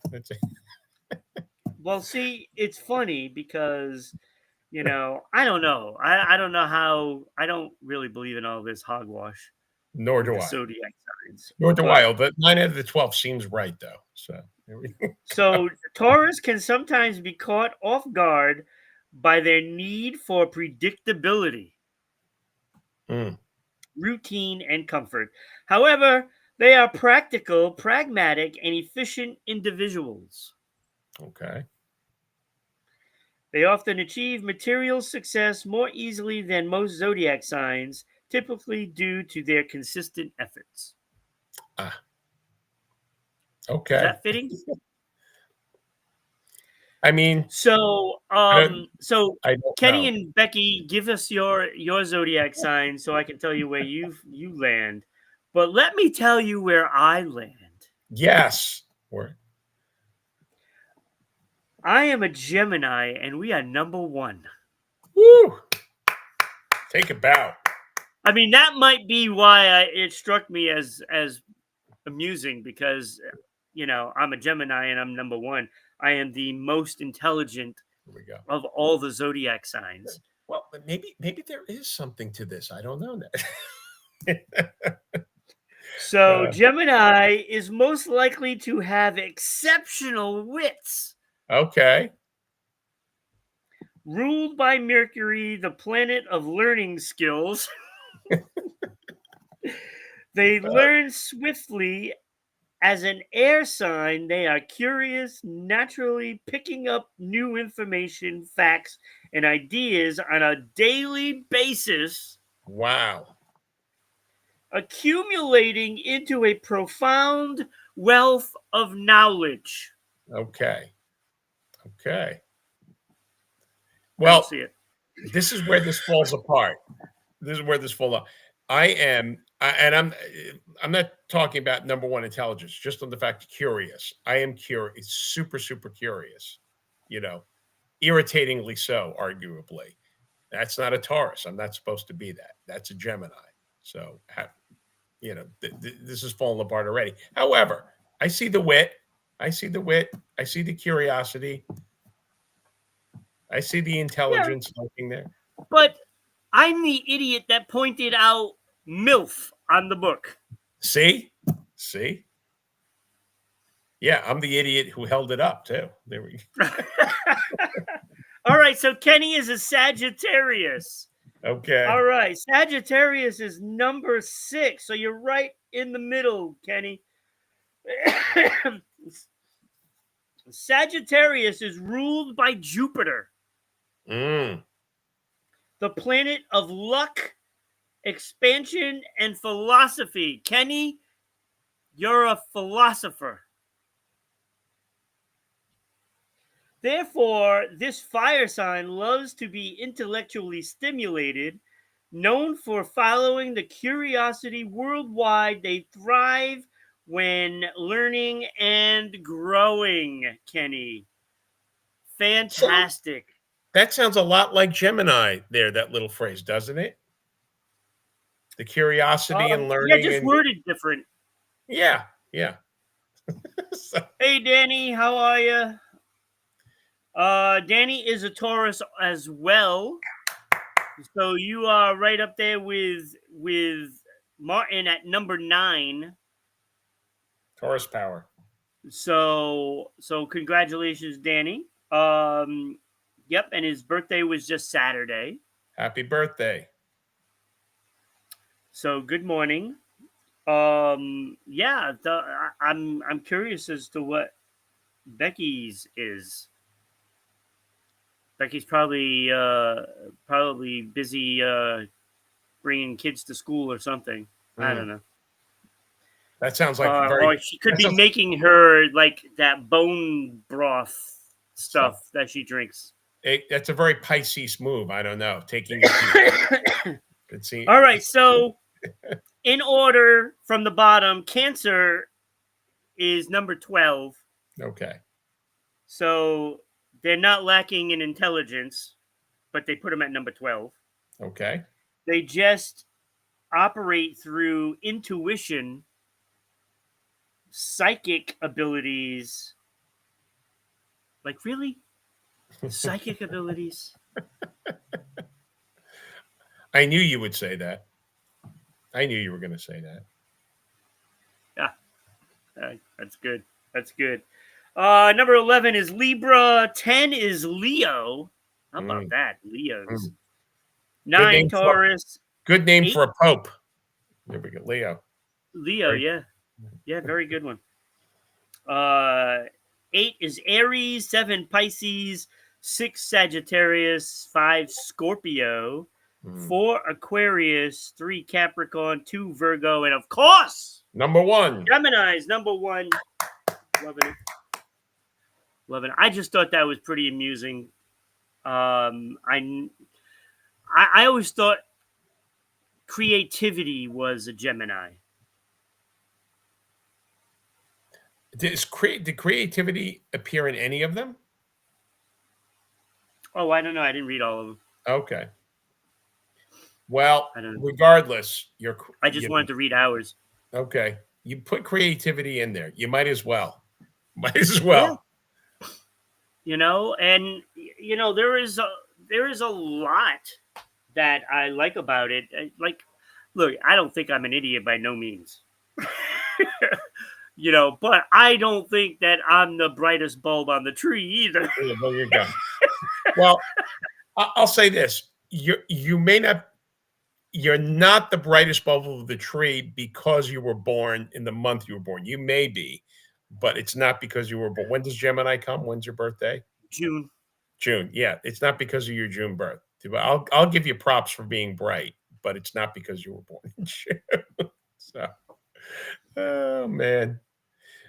Well, see, it's funny because, I don't know. I don't know how. I don't really believe in all this hogwash. Nor do the I. zodiac signs. Nor do I. But But 9 out of the 12 seems right, though. So here we go. so Taurus can sometimes be caught off guard by their need for predictability, Mm, routine, and comfort. However, they are practical, pragmatic, and efficient individuals. okay. They often achieve material success more easily than most zodiac signs, typically due to their consistent efforts. Ah, Is okay. that fitting? I mean, So, so I don't Kenny know. and Becky, give us your zodiac sign so I can tell you where you land. But let me tell you where I land. Yes. Or I am a Gemini, and we are number one. woo. Take a bow. I mean, that might be why it struck me as amusing because I'm a Gemini and I'm number one. I am the most intelligent Here we go. of all the zodiac signs. Well, maybe there is something to this. I don't know. So Gemini is most likely to have exceptional wits. Okay. Ruled by Mercury, the planet of learning skills, they learn swiftly. As an air sign, they are curious, naturally picking up new information, facts, and ideas on a daily basis, Wow. accumulating into a profound wealth of knowledge. Okay. Okay. I don't Well, see it. this is where this falls apart. This is where this falls apart. And I'm not talking about number one intelligence, just on the fact of curious. I am curious, super, super curious, you know, irritatingly so, arguably. That's not a Taurus. I'm not supposed to be that. That's a Gemini. So, this is falling apart already. However, I see the wit. I see the wit. I see the curiosity. I see the Yeah, intelligence lurking there. but I'm the idiot that pointed out MILF on the book. See? See? Yeah, I'm the idiot who held it up too. There we go. All right, so Kenny is a Sagittarius. Okay. All right, Sagittarius is number 6, so you're right in the middle, Kenny. Sagittarius is ruled by Jupiter, Mm, the planet of luck, expansion, and philosophy. Kenny, you're a philosopher. Therefore, this fire sign loves to be intellectually stimulated. Known for following the curiosity worldwide, they thrive when learning and growing, Kenny. so Fantastic. that sounds a lot like Gemini there, that little phrase, doesn't it? The curiosity and Yeah, learning just and worded different. yeah, yeah. So- Hey, Danny, how are you? Danny is a Taurus as well. So you are right up there with Martin at number 9. Taurus power. So congratulations, Danny. Yep, and his birthday was just Saturday. Happy birthday. So good morning. Yeah, I'm curious as to what Becky's is. Becky's probably busy bringing kids to school or something. I don't Mm, know. that sounds like Or she could that be sounds making her like that bone broth stuff. stuff that she drinks. That's a very Pisces move. I don't know. Taking your cue. Let's see. All right, so in order from the bottom, Cancer is number 12. Okay. So they're not lacking in intelligence, but they put them at number 12. Okay. They just operate through intuition, psychic abilities. Like, really? Psychic abilities? I knew you would say that. I knew you were going to say that. Yeah, that's good. That's good. Number 11 is Libra. 10 is Leo. How about Mm, that, Leos? mm. Good 9 name for Taurus. good name 8 for a pope. There we go, Leo. Leo. Very Yeah, yeah, very good one. Uh, 8 is Aries. 7 Pisces. 6 Sagittarius. 5 Scorpio. mm. 4 Aquarius. 3 Capricorn. 2 Virgo, and of course, Number one. Gemini's number 1. Loving it. Loving it. I just thought that was pretty amusing. I always thought creativity was a Gemini. Did creativity appear in any of them? Oh, I don't know. I didn't read all of them. Okay. Well, I don't know. regardless, I just wanted to read ours. okay. You put creativity in there. You might as well. Might as Yeah. well. And there is a lot that I like about it. Like, look, I don't think I'm an idiot by no means. But I don't think that I'm the brightest bulb on the tree either. Yeah, there you go. Well, I'll say this: you're not the brightest bulb of the tree because you were born in the month you were born. You may be, but it's not because you were born. When does Gemini come? When's your birthday? June. June. Yeah, it's not because of your June birth. I'll give you props for being bright, but it's not because you were born in June. So, oh man.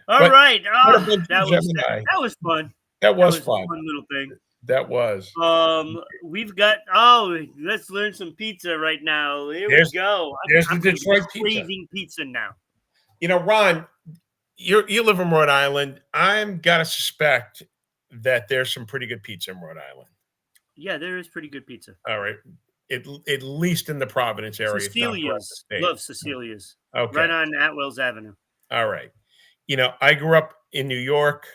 All right. That was fun. That was A fun. fun little thing. That was. We've got. Let's learn some pizza right now. Here we go. There's the Detroit pizza. Craving pizza now. Ron, you live in Rhode Island. I'm gotta suspect that there's some pretty good pizza in Rhode Island. Yeah, there is pretty good pizza. All right, at least in the Providence area. Cecilia's. Love Cecilia's. Okay, right on Atwell's Avenue. All right. I grew up in New York.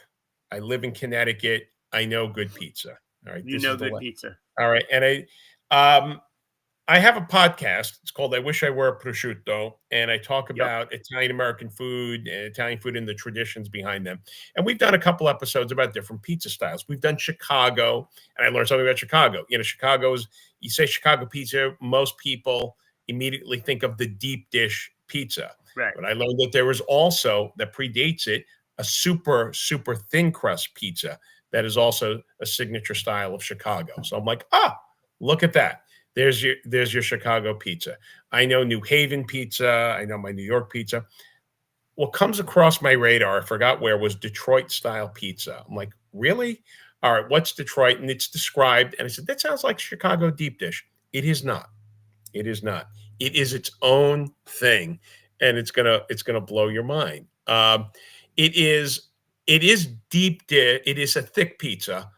I live in Connecticut. I know good pizza. All right. Good pizza. All right. And I have a podcast. It's called I Wish I Were a Prosciutto. And I talk about Italian American food and Italian food and the traditions behind them. And we've done a couple episodes about different pizza styles. We've done Chicago, and I learned something about Chicago. You say Chicago pizza, most people immediately think of the deep dish pizza. Right. But I learned that there was also, that predates it, a super, super thin crust pizza that is also a signature style of Chicago. So I'm like, look at that. There's your Chicago pizza. I know New Haven pizza. I know my New York pizza. What comes across my radar, I forgot where, was Detroit style pizza. I'm like, really? All right, what's Detroit? And it's described. And I said, that sounds like Chicago deep dish. It is not. It is not. It is its own thing, and it's gonna blow your mind. It is deep dish. It is a thick pizza,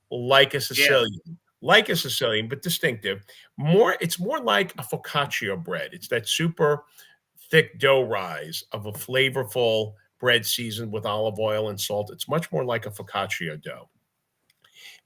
like a Sicilian, but distinctive. It's more like a focaccia bread. It's that super thick dough rise of a flavorful bread seasoned with olive oil and salt. It's much more like a focaccia dough,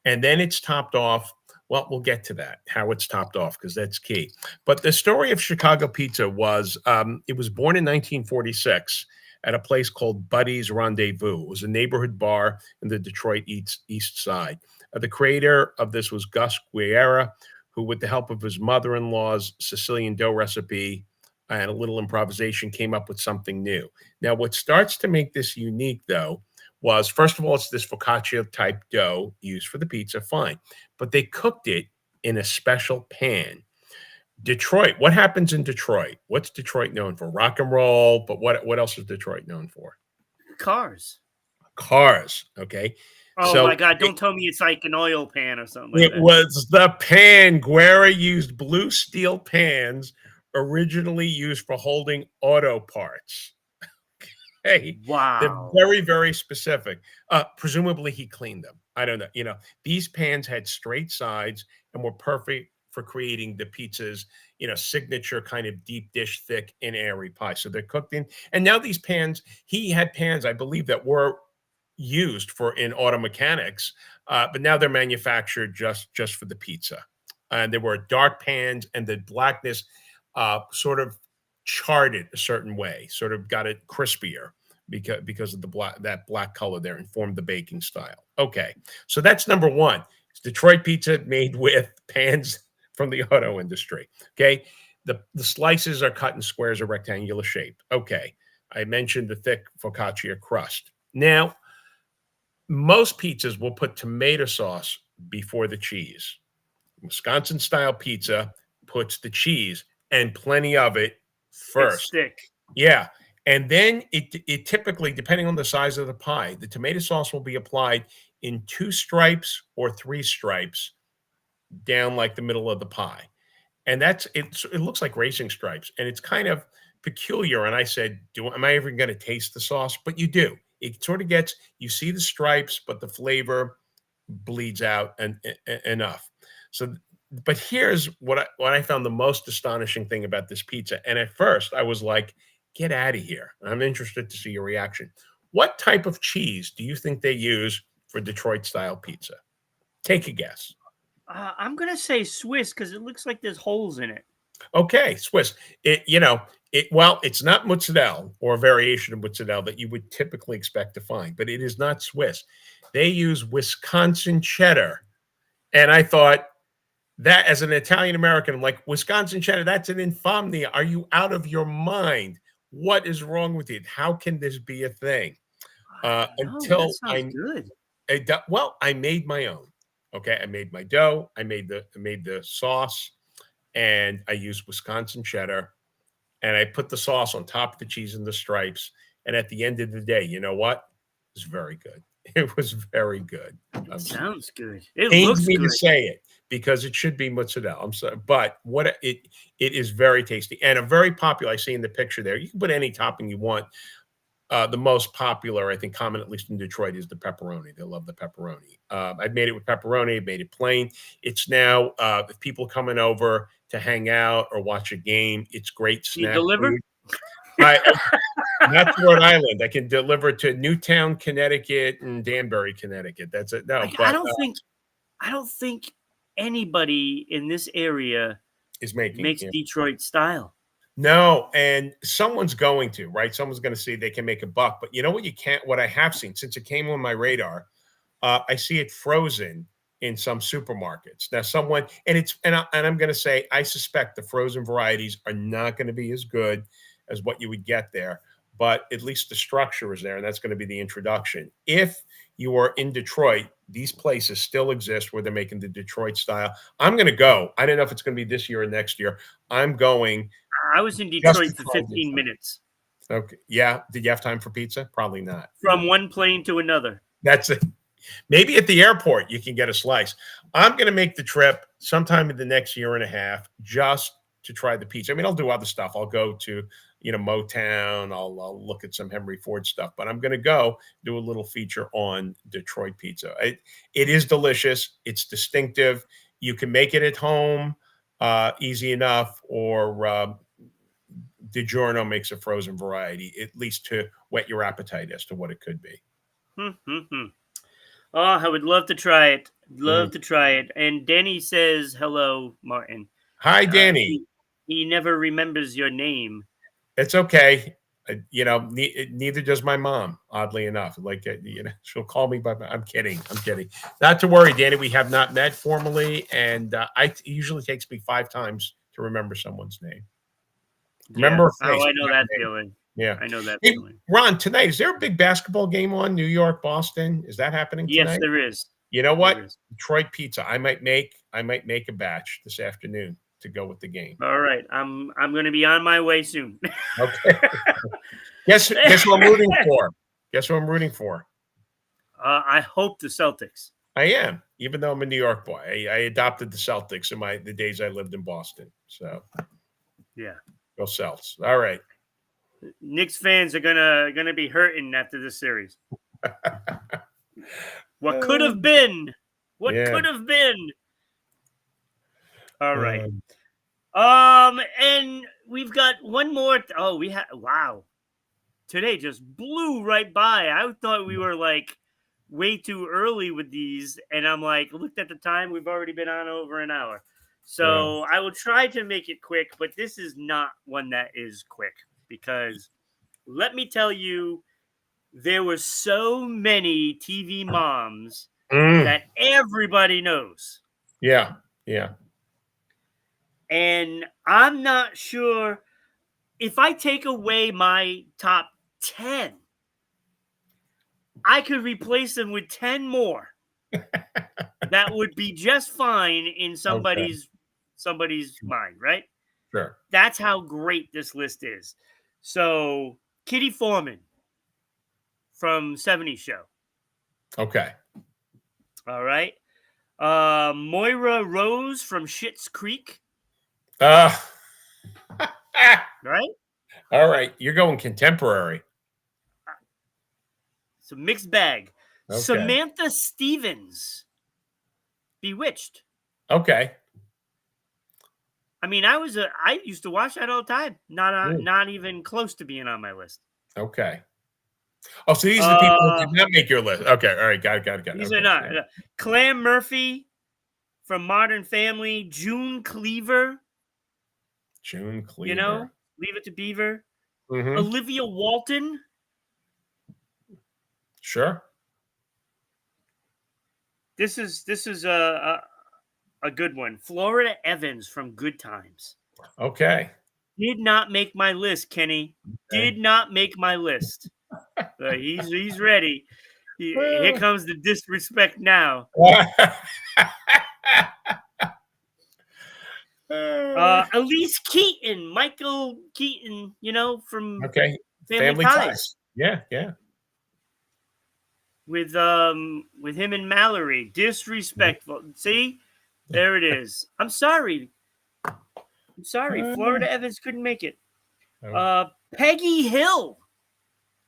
and then it's topped off. Well, we'll get to that, how it's topped off, because that's key. But the story of Chicago pizza was, it was born in 1946 at a place called Buddy's Rendezvous. It was a neighborhood bar in the Detroit East Side. The creator of this was Gus Guerra, who, with the help of his mother-in-law's Sicilian dough recipe and a little improvisation, came up with something new. Now, what starts to make this unique, though, was, first of all, it's this focaccia type dough used for the pizza, fine. But they cooked it in a special pan. Detroit, what happens in Detroit? What's Detroit known for? Rock and roll, but what else is Detroit known for? Cars. Okay. Oh my God, don't tell me it's like an oil pan or something like that. It was the pan. Guerra used blue steel pans originally used for holding auto parts. Hey, wow. They're very, very specific. Presumably he cleaned them. I don't know. These pans had straight sides and were perfect for creating the pizza's, signature kind of deep dish, thick and airy pie. So they're cooked in. And now these pans, he had pans, I believe, that were used in auto mechanics, but now they're manufactured just for the pizza. And there were dark pans, and the blackness sort of charred it a certain way, sort of got it crispier because of that black color there, and formed the baking style. Okay, so that's number one. It's Detroit pizza made with pans from the auto industry. Okay, the slices are cut in squares or rectangular shape. Okay, I mentioned the thick focaccia crust. Now, most pizzas will put tomato sauce before the cheese. Wisconsin style pizza puts the cheese, and plenty of it, It's first. thick. Yeah. And then it typically, depending on the size of the pie, the tomato sauce will be applied in 2 stripes or 3 stripes down like the middle of the pie. And it looks like racing stripes, and it's kind of peculiar. And I said, am I ever going to taste the sauce? But you do. It sort of gets, you see the stripes, but the flavor bleeds out and enough. So, but here's what I found the most astonishing thing about this pizza. And at first I was like, get out of here. I'm interested to see your reaction. What type of cheese do you think they use for Detroit style pizza? Take a guess. I'm gonna say Swiss because it looks like there's holes in it. Okay, Swiss. It's not mozzarella or a variation of mozzarella that you would typically expect to find, but it is not Swiss. They use Wisconsin cheddar. And I thought, that as an Italian American, I'm like, Wisconsin cheddar, that's an infamy. Are you out of your mind? What is wrong with it? How can this be a thing? No, that sounds good. I made my own. Okay, I made my dough. I made the sauce, and I used Wisconsin cheddar, and I put the sauce on top of the cheese and the stripes. And at the end of the day, you know what? It was very good. It was very good. It sounds good. It Pains looks me good. to say it because it should be mozzarella. I'm sorry, but it is very tasty and a very popular. I see in the picture there. You can put any topping you want. The most popular, I think, common at least in Detroit, is the pepperoni. They love the pepperoni. I've made it with pepperoni. I've made it plain. It's now if people coming over to hang out or watch a game, it's great You snack deliver? food. Not to Rhode Island. I can deliver to Newtown, Connecticut, and Danbury, Connecticut. That's it. No, I don't think anybody in this area makes Detroit style. No, and someone's going to, right? Someone's going to see they can make a buck. But you know what? What I have seen since it came on my radar, I see it frozen in some supermarkets. Now, I'm going to say, I suspect the frozen varieties are not going to be as good as what you would get there, but at least the structure is there, and that's going to be the introduction. If you are in Detroit, these places still exist where they're making the Detroit style. I'm going to go. I don't know if it's going to be this year or next year. I'm going. I was in Detroit for 15 minutes. Okay. Yeah. Did you have time for pizza? Probably not. From one plane to another. That's it. Maybe at the airport you can get a slice. I'm going to make the trip sometime in the next year and a half just to try the pizza. I mean, I'll do other stuff. I'll go to, Motown. I'll look at some Henry Ford stuff, but I'm going to go do a little feature on Detroit pizza. It is delicious. It's distinctive. You can make it at home, easy enough, or DiGiorno makes a frozen variety, at least to whet your appetite as to what it could be. Oh, I would love to try it. Love to try it. And Danny says, hello, Martin. Hi, Danny. He never remembers your name. It's okay. Neither does my mom, oddly enough. She'll call me by. I'm kidding. Not to worry, Danny. We have not met formally, and it usually takes me 5 times to remember someone's name. Remember? I know that feeling. Yeah, I know that hey, feeling. Ron, tonight, is there a big basketball game on? New York, Boston? Is that happening tonight? Yes, there is. You know what? Detroit pizza. I might make a batch this afternoon to go with the game. All right, I'm going to be on my way soon. Okay. Guess who I'm rooting for? Guess who I'm rooting for? I hope the Celtics. I am, even though I'm a New York boy. I adopted the Celtics in the days I lived in Boston. So, yeah, go Celts. All right. Knicks fans are gonna be hurting after this series. What could have been? What could have been? All right. And we've got one more. Wow. Today just blew right by. I thought we were like way too early with these, and I'm like, looked at the time. We've already been on over an hour. So I will try to make it quick, but this is not one that is quick because let me tell you, there were so many TV moms that everybody knows. Yeah. Yeah. And I'm not sure if I take away my top 10, I could replace them with 10 more. That would be just fine in somebody's mind, right? Sure. That's how great this list is. So, Kitty Foreman from 70s Show. Okay. All right. Moira Rose from Schitt's Creek. Right. All right. You're going contemporary. It's a mixed bag. Okay. Samantha Stevens, Bewitched. Okay. I mean, I used to watch that all the time. Not even close to being on my list. Okay. Oh, so these are the people who did not make your list. Okay. All right. Got it. These are not. Claire Murphy from Modern Family. June Cleaver. June Cleaver. You know, Leave It to Beaver. Mm-hmm. Olivia Walton. Sure. This is a good one. Florida Evans from Good Times. Okay. Did not make my list, Kenny. Okay. Did not make my list. He's ready. Here comes the disrespect now. Elise Keaton, Michael Keaton, you know, from Family Ties. Yeah. With him and Mallory. Disrespectful. See? There it is. I'm sorry. Florida Evans couldn't make it. Peggy Hill.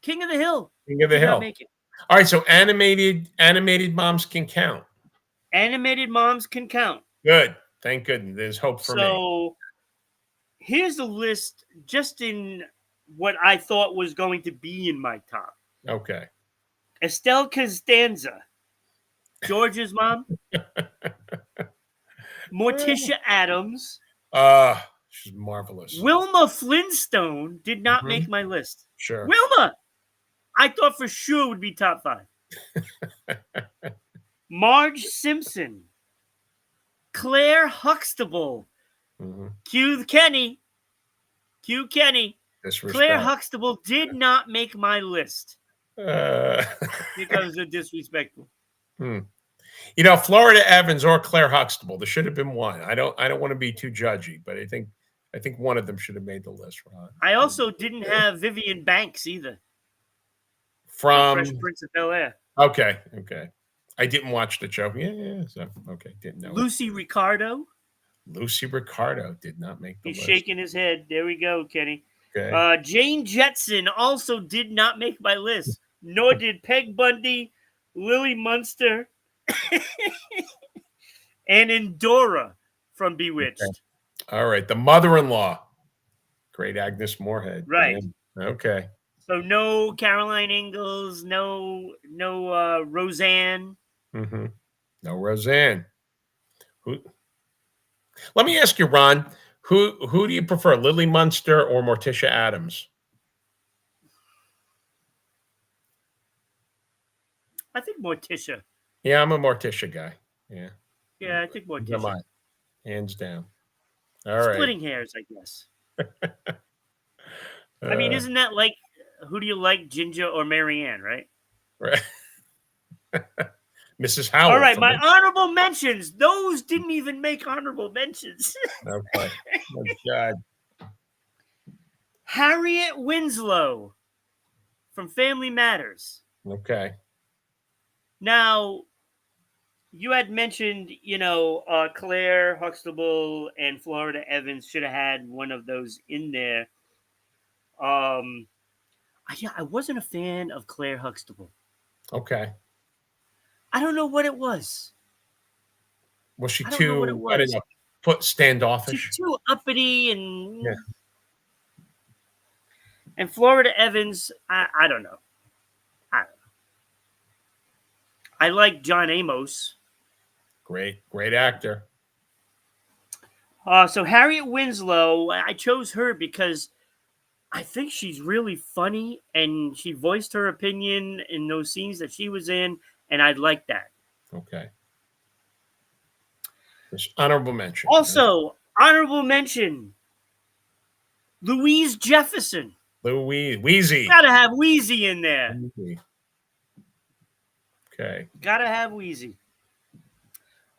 King of the Hill. King of the Hill. Make it. All right, so animated moms can count. Animated moms can count. Good. Thank goodness. There's hope for me. So here's a list just in what I thought was going to be in my top. Okay. Estelle Costanza, George's mom. Morticia Adams. She's marvelous. Wilma Flintstone did not make my list. Sure. Wilma, I thought for sure would be top 5. Marge Simpson. Claire Huxtable. Q Kenny. Disrespect. Claire Huxtable did not make my list because they're disrespectful. You know, Florida Evans or Claire Huxtable. There should have been one. I don't want to be too judgy, but I think one of them should have made the list, Ron. I also didn't have Vivian Banks either. From Fresh Prince of Bel-Air. Okay. I didn't watch the show. Yeah. So didn't know. Lucy Ricardo. Lucy Ricardo did not make the list. He's shaking his head. There we go, Kenny. Okay. Jane Jetson also did not make my list. Nor did Peg Bundy, Lily Munster, and Endora from Bewitched. Okay. All right. The mother-in-law. Great Agnes Moorehead. Right. Yeah. Okay. So no Caroline Ingalls, no Roseanne. No Roseanne. Who? Let me ask you, Ron. Who do you prefer, Lily Munster or Morticia Adams? I think Morticia. Yeah, I'm a Morticia guy. Yeah. Yeah, I think Morticia. Hands down. All right. Splitting hairs, I guess. I mean, isn't that like, who do you like, Ginger or Marianne, right? Right. Mrs. Howell. All right, my honorable mentions. Those didn't even make honorable mentions. Okay. Oh, God. Harriet Winslow from Family Matters. Okay. Now, you had mentioned, Claire Huxtable and Florida Evans should have had one of those in there. I wasn't a fan of Claire Huxtable. Okay. I don't know what it was. Was she too, I don't know, standoffish? She's too uppity and... Yeah. And Florida Evans, I don't know. I like John Amos. Great actor. So Harriet Winslow, I chose her because I think she's really funny, and she voiced her opinion in those scenes that she was in, and I like that. Okay. Honorable mention. Also, honorable mention, Louise Jefferson. Wheezy. Gotta have Wheezy in there. Okay. Gotta have Wheezy.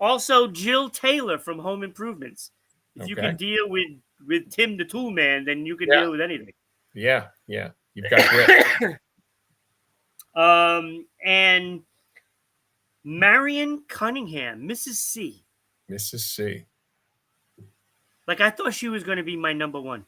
Also, Jill Taylor from Home Improvements. If you can deal with Tim the Tool Man, then you can deal with anything. Yeah, yeah. You've got grit. And Marion Cunningham, Mrs. C. Mrs. C. Like, I thought she was going to be my number one.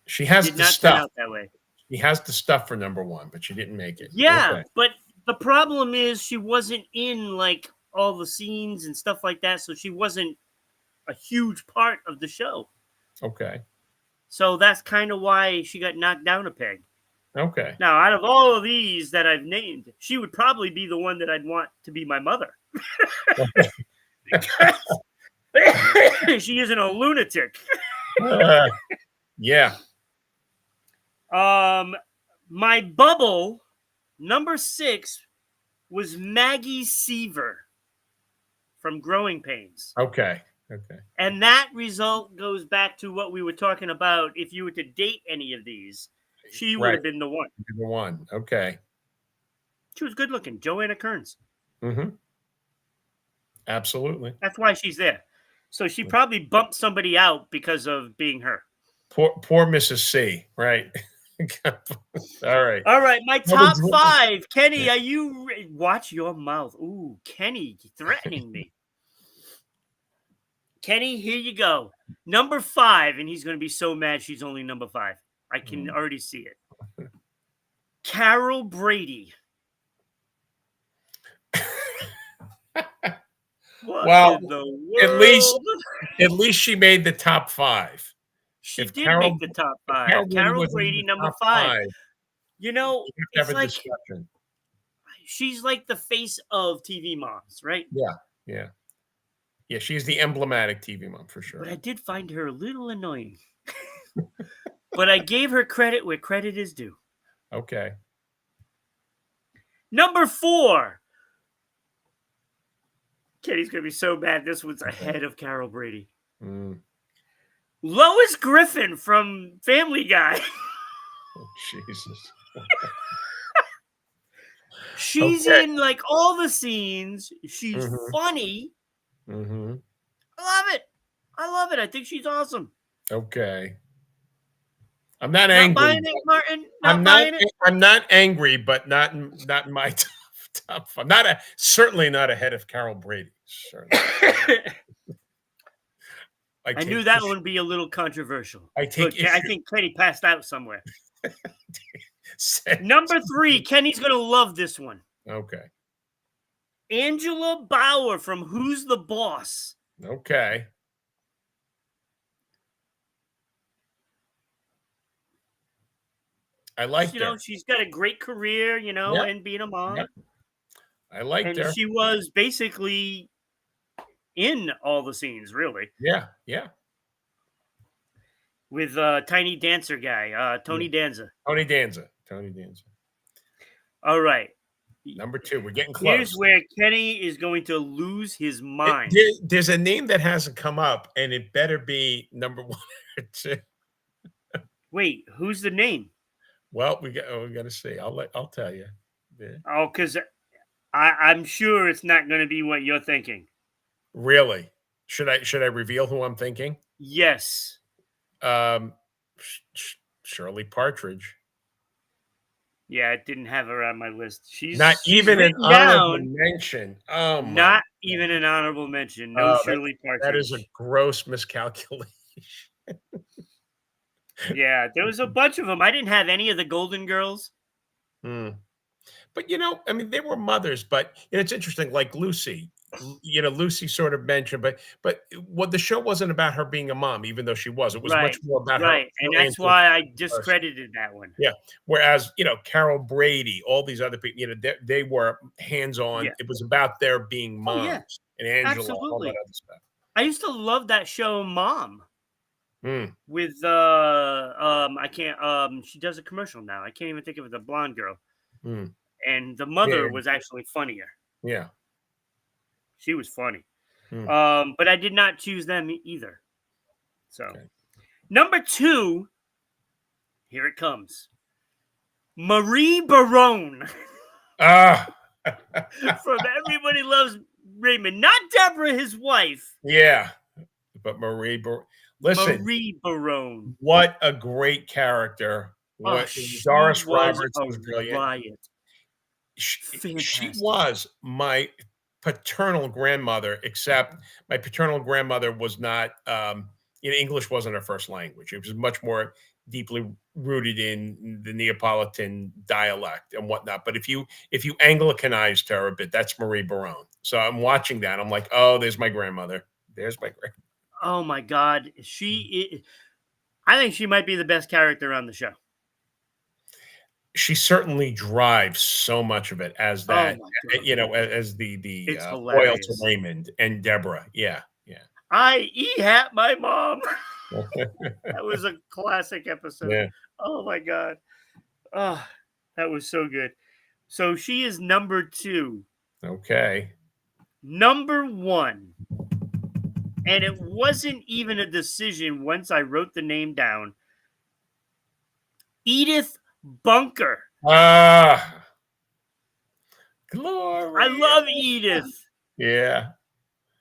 She has Did the not stuff. turn out that way. She has the stuff for number one, but she didn't make it. Yeah, but the problem is she wasn't in like all the scenes and stuff like that, so she wasn't a huge part of the show. Okay. So that's kind of why she got knocked down a peg. Okay. Now, out of all of these that I've named, she would probably be the one that I'd want to be my mother. She isn't a lunatic. Yeah. My bubble number 6 was Maggie Seaver from Growing Pains. Okay. Okay. And that result goes back to what we were talking about. If you were to date any of these, she would have been the one. The one. Okay. She was good looking. Joanna Kearns. Mm-hmm. Absolutely. That's why she's there. So she probably bumped somebody out because of being her. Poor Mrs. C. Right. All right. All right. My top 5. Kenny, are you... Watch your mouth. Ooh, Kenny threatening me. Kenny, here you go. Number 5, and he's going to be so mad she's only number 5. I can already see it. Carol Brady. Well, at least she made the top 5. She did make the top 5. Carol Brady, number 5. You know, it's like she's like the face of TV moms, right? Yeah, yeah. Yeah, she's the emblematic TV mom for sure. But I did find her a little annoying. But I gave her credit where credit is due. Okay. Number 4. Kenny's going to be so mad this one's ahead of Carol Brady. Lois Griffin from Family Guy. Oh, Jesus. She's in like all the scenes. She's funny. I love it. I love it. I think she's awesome. Okay. I'm not angry. Buying it, Martin. I'm not angry, but not in my top 5. Certainly not ahead of Carol Brady. I knew that one would be a little controversial. I think Kenny passed out somewhere. Number 3, Kenny's going to love this one. Okay. Angela Bauer from Who's the Boss? Okay. I like her. She's got a great career, and being a mom. Yep. I liked her. And she was basically in all the scenes, really. Yeah, yeah. With Tiny Dancer guy, Tony Danza. Tony Danza. All right. Number 2. We're getting close. Here's where Kenny is going to lose his mind. There's a name that hasn't come up, and it better be number 1 or 2. Wait, who's the name? Well, we got to see. I'll tell you. Yeah. Oh, because I'm sure it's not going to be what you're thinking. Really? Should I reveal who I'm thinking? Yes. Shirley Partridge. Yeah, I didn't have her on my list. She's not even an honorable mention. Oh, not even an honorable mention. No, Shirley Partridge. That is a gross miscalculation. Yeah, there was a bunch of them. I didn't have any of the Golden Girls. But they were mothers. But it's interesting. Like Lucy. Lucy sort of mentioned, but what the show wasn't about her being a mom, even though she was. It was much more about her. And that's why I discredited that one. Yeah. Whereas, Carol Brady, all these other people, they were hands-on. Yeah. It was about their being moms. And Angela, all that other stuff. I used to love that show, Mom. With I can't she does a commercial now. I can't even think of it. The blonde girl, and the mother Yeah. was actually funnier. Yeah. She was funny. Mm. But I did not choose them either. So Okay. number 2, here it comes. Marie Barone Ah. from Everybody Loves Raymond, not Deborah, his wife. Yeah. But listen, Marie Barone. what a great character. Oh, What she Doris was Roberts a was brilliant. riot. She Fantastic. was my paternal grandmother, except my paternal grandmother was not, English wasn't her first language. It was much more deeply rooted in the Neapolitan dialect and whatnot. But if you Anglicanized her a bit, that's Marie Barone. So I'm watching that. I'm like, oh, there's my grandmother. There's my grandmother. Oh my God. I think she might be the best character on the show. She certainly drives so much of it as Oh that, my God. as the It's foil to hilarious. Raymond and Deborah. Yeah, yeah. I hat my mom. That was a classic episode. Yeah. Oh my God. Oh, that was so good. So she is number 2. Okay. Number 1. And it wasn't even a decision once I wrote the name down. Edith Bunker. Ah, I Gloria. love Edith. Yeah.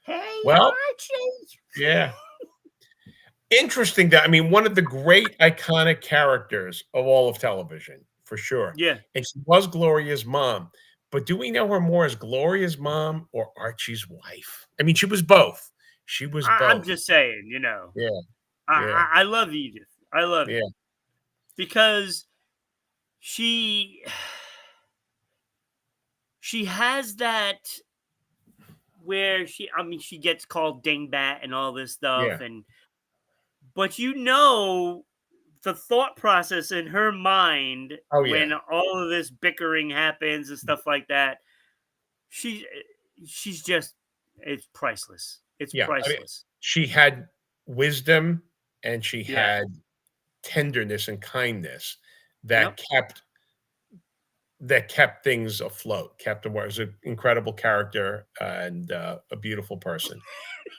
Hey, Well, Archie. yeah. Interesting that, I mean, one of the great iconic characters of all of television, for sure. Yeah. And she was Gloria's mom. But do we know her more as Gloria's mom or Archie's wife? I mean, she was both. She was I'm both. just saying, Yeah. Yeah. I love Edith. I love Yeah. it because she has that where she gets called dingbat and all this stuff, Yeah. but the thought process in her mind Oh, when yeah. all of this bickering happens and stuff like that. She's just, it's priceless. It's Yeah. I mean, priceless. she had wisdom and she Yeah. had tenderness and kindness Yep. that kept things afloat, kept them where. It was an incredible character and a beautiful person.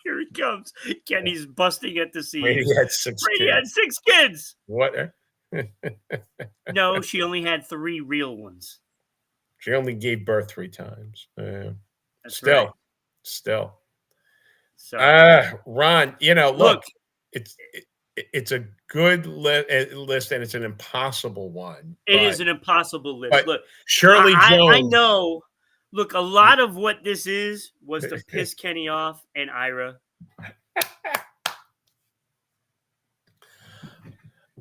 Here he comes. Kenny's busting at the Brady seams. had 6 Brady had kids. 6 kids. What? No, she only had 3 real ones. She only gave birth 3 times. That's Still, right. still. So Ron, look, look, it's a good list, and it's an impossible one. it is an impossible list. But Look, Shirley I Jones. know. Look, a lot of what this was to piss Kenny off and Ira.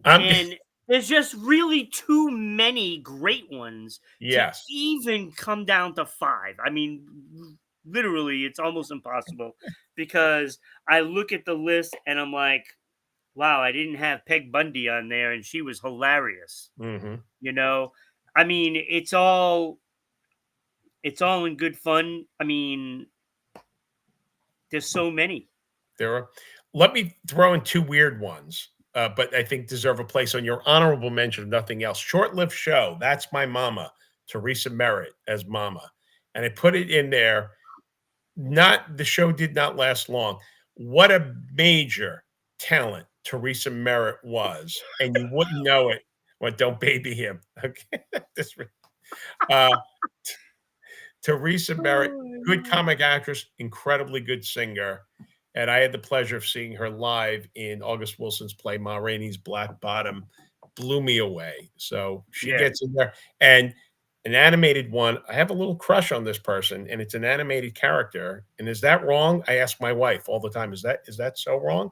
And there's just really too many great ones to even come down to 5. I mean, literally, it's almost impossible because I look at the list and I'm like, wow, I didn't have Peg Bundy on there and she was hilarious. Mhm. You know, I mean, it's all in good fun. I mean, there's so many. Let me throw in 2 weird ones, but I think deserve a place on your honorable mention, if nothing else. Short-lived show, That's My Mama, Teresa Merritt as Mama, and I put it in there. The show did not last long. What a major talent Teresa Merritt was, and you wouldn't know it. Well, don't baby him. Okay. Teresa Merritt, good comic actress, incredibly good singer. And I had the pleasure of seeing her live in August Wilson's play, Ma Rainey's Black Bottom. Blew me away. So she gets in there. And an animated one, I have a little crush on this person, and it's an animated character. And is that wrong? I ask my wife all the time, is that so wrong?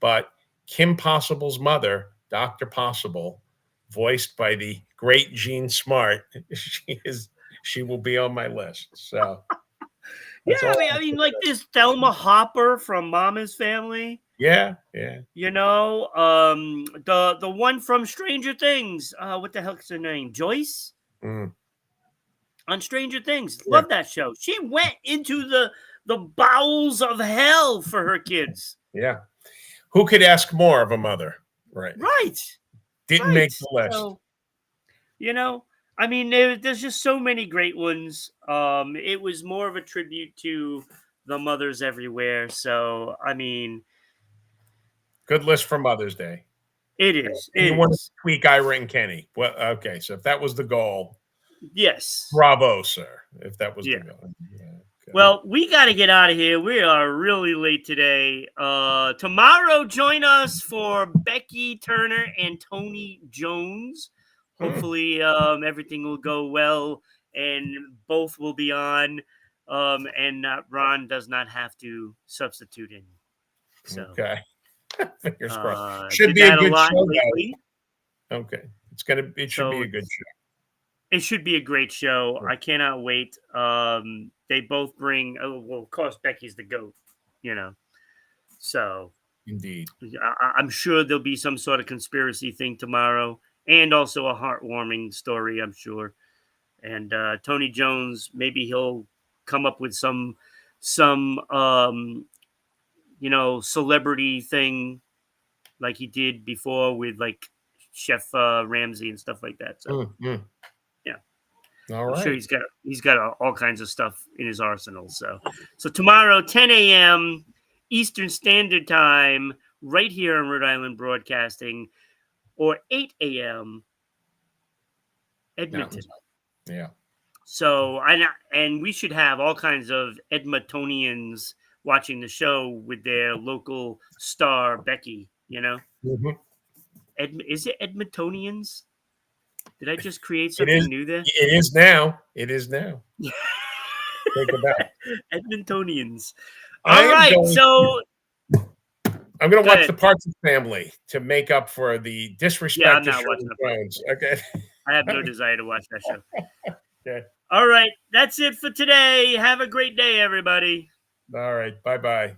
But Kim Possible's mother, Dr. Possible, voiced by the great Jean Smart, she will be on my list. So Yeah, I mean, like this Thelma Hopper from Mama's Family. Yeah, yeah. You know, the one from Stranger Things. What the heck's her name? Joyce. Mm. On Stranger Things. Love that show. She went into the the bowels of hell for her kids. Yeah. Who could ask more of a mother? Right. Right. Didn't make the list. So, I mean, there's just so many great ones. It was more of a tribute to the mothers everywhere. So, I mean, good list for Mother's Day. It is. You want to tweak Ira and Kenny. Well, okay. So if that was the goal, yes. Bravo, sir. If that was the goal. Yeah, okay. Well, we got to get out of here. We are really late today. Tomorrow, join us for Becky Turner and Tony Jones. Hopefully, everything will go well and both will be on. And Ron does not have to substitute in. So, okay. Fingers crossed. Should be a good show. Okay. It should be a good show. It should be a great show. I cannot wait. They both bring, well, of course, Becky's the GOAT, So, indeed. I'm sure there'll be some sort of conspiracy thing tomorrow and also a heartwarming story, I'm sure. And Tony Jones, maybe he'll come up with some celebrity thing like he did before with like Chef Ramsay and stuff like that. So, yeah. All right. I'm sure he's got all kinds of stuff in his arsenal. So tomorrow, 10 a.m. Eastern Standard Time, right here on Rhode Island Broadcasting, or 8 a.m. Edmonton. Yeah. So and we should have all kinds of Edmontonians watching the show with their local star Becky. Mm-hmm. Is it Edmontonians? Did I just create something new there? It is now. Think about it. Edmontonians. All right, so I'm going to watch The Partridge Family to make up for the disrespect. Yeah, I'm not watching The Partridge. Okay. I have no desire to watch that show. Okay. All right, that's it for today. Have a great day, everybody. All right, bye-bye.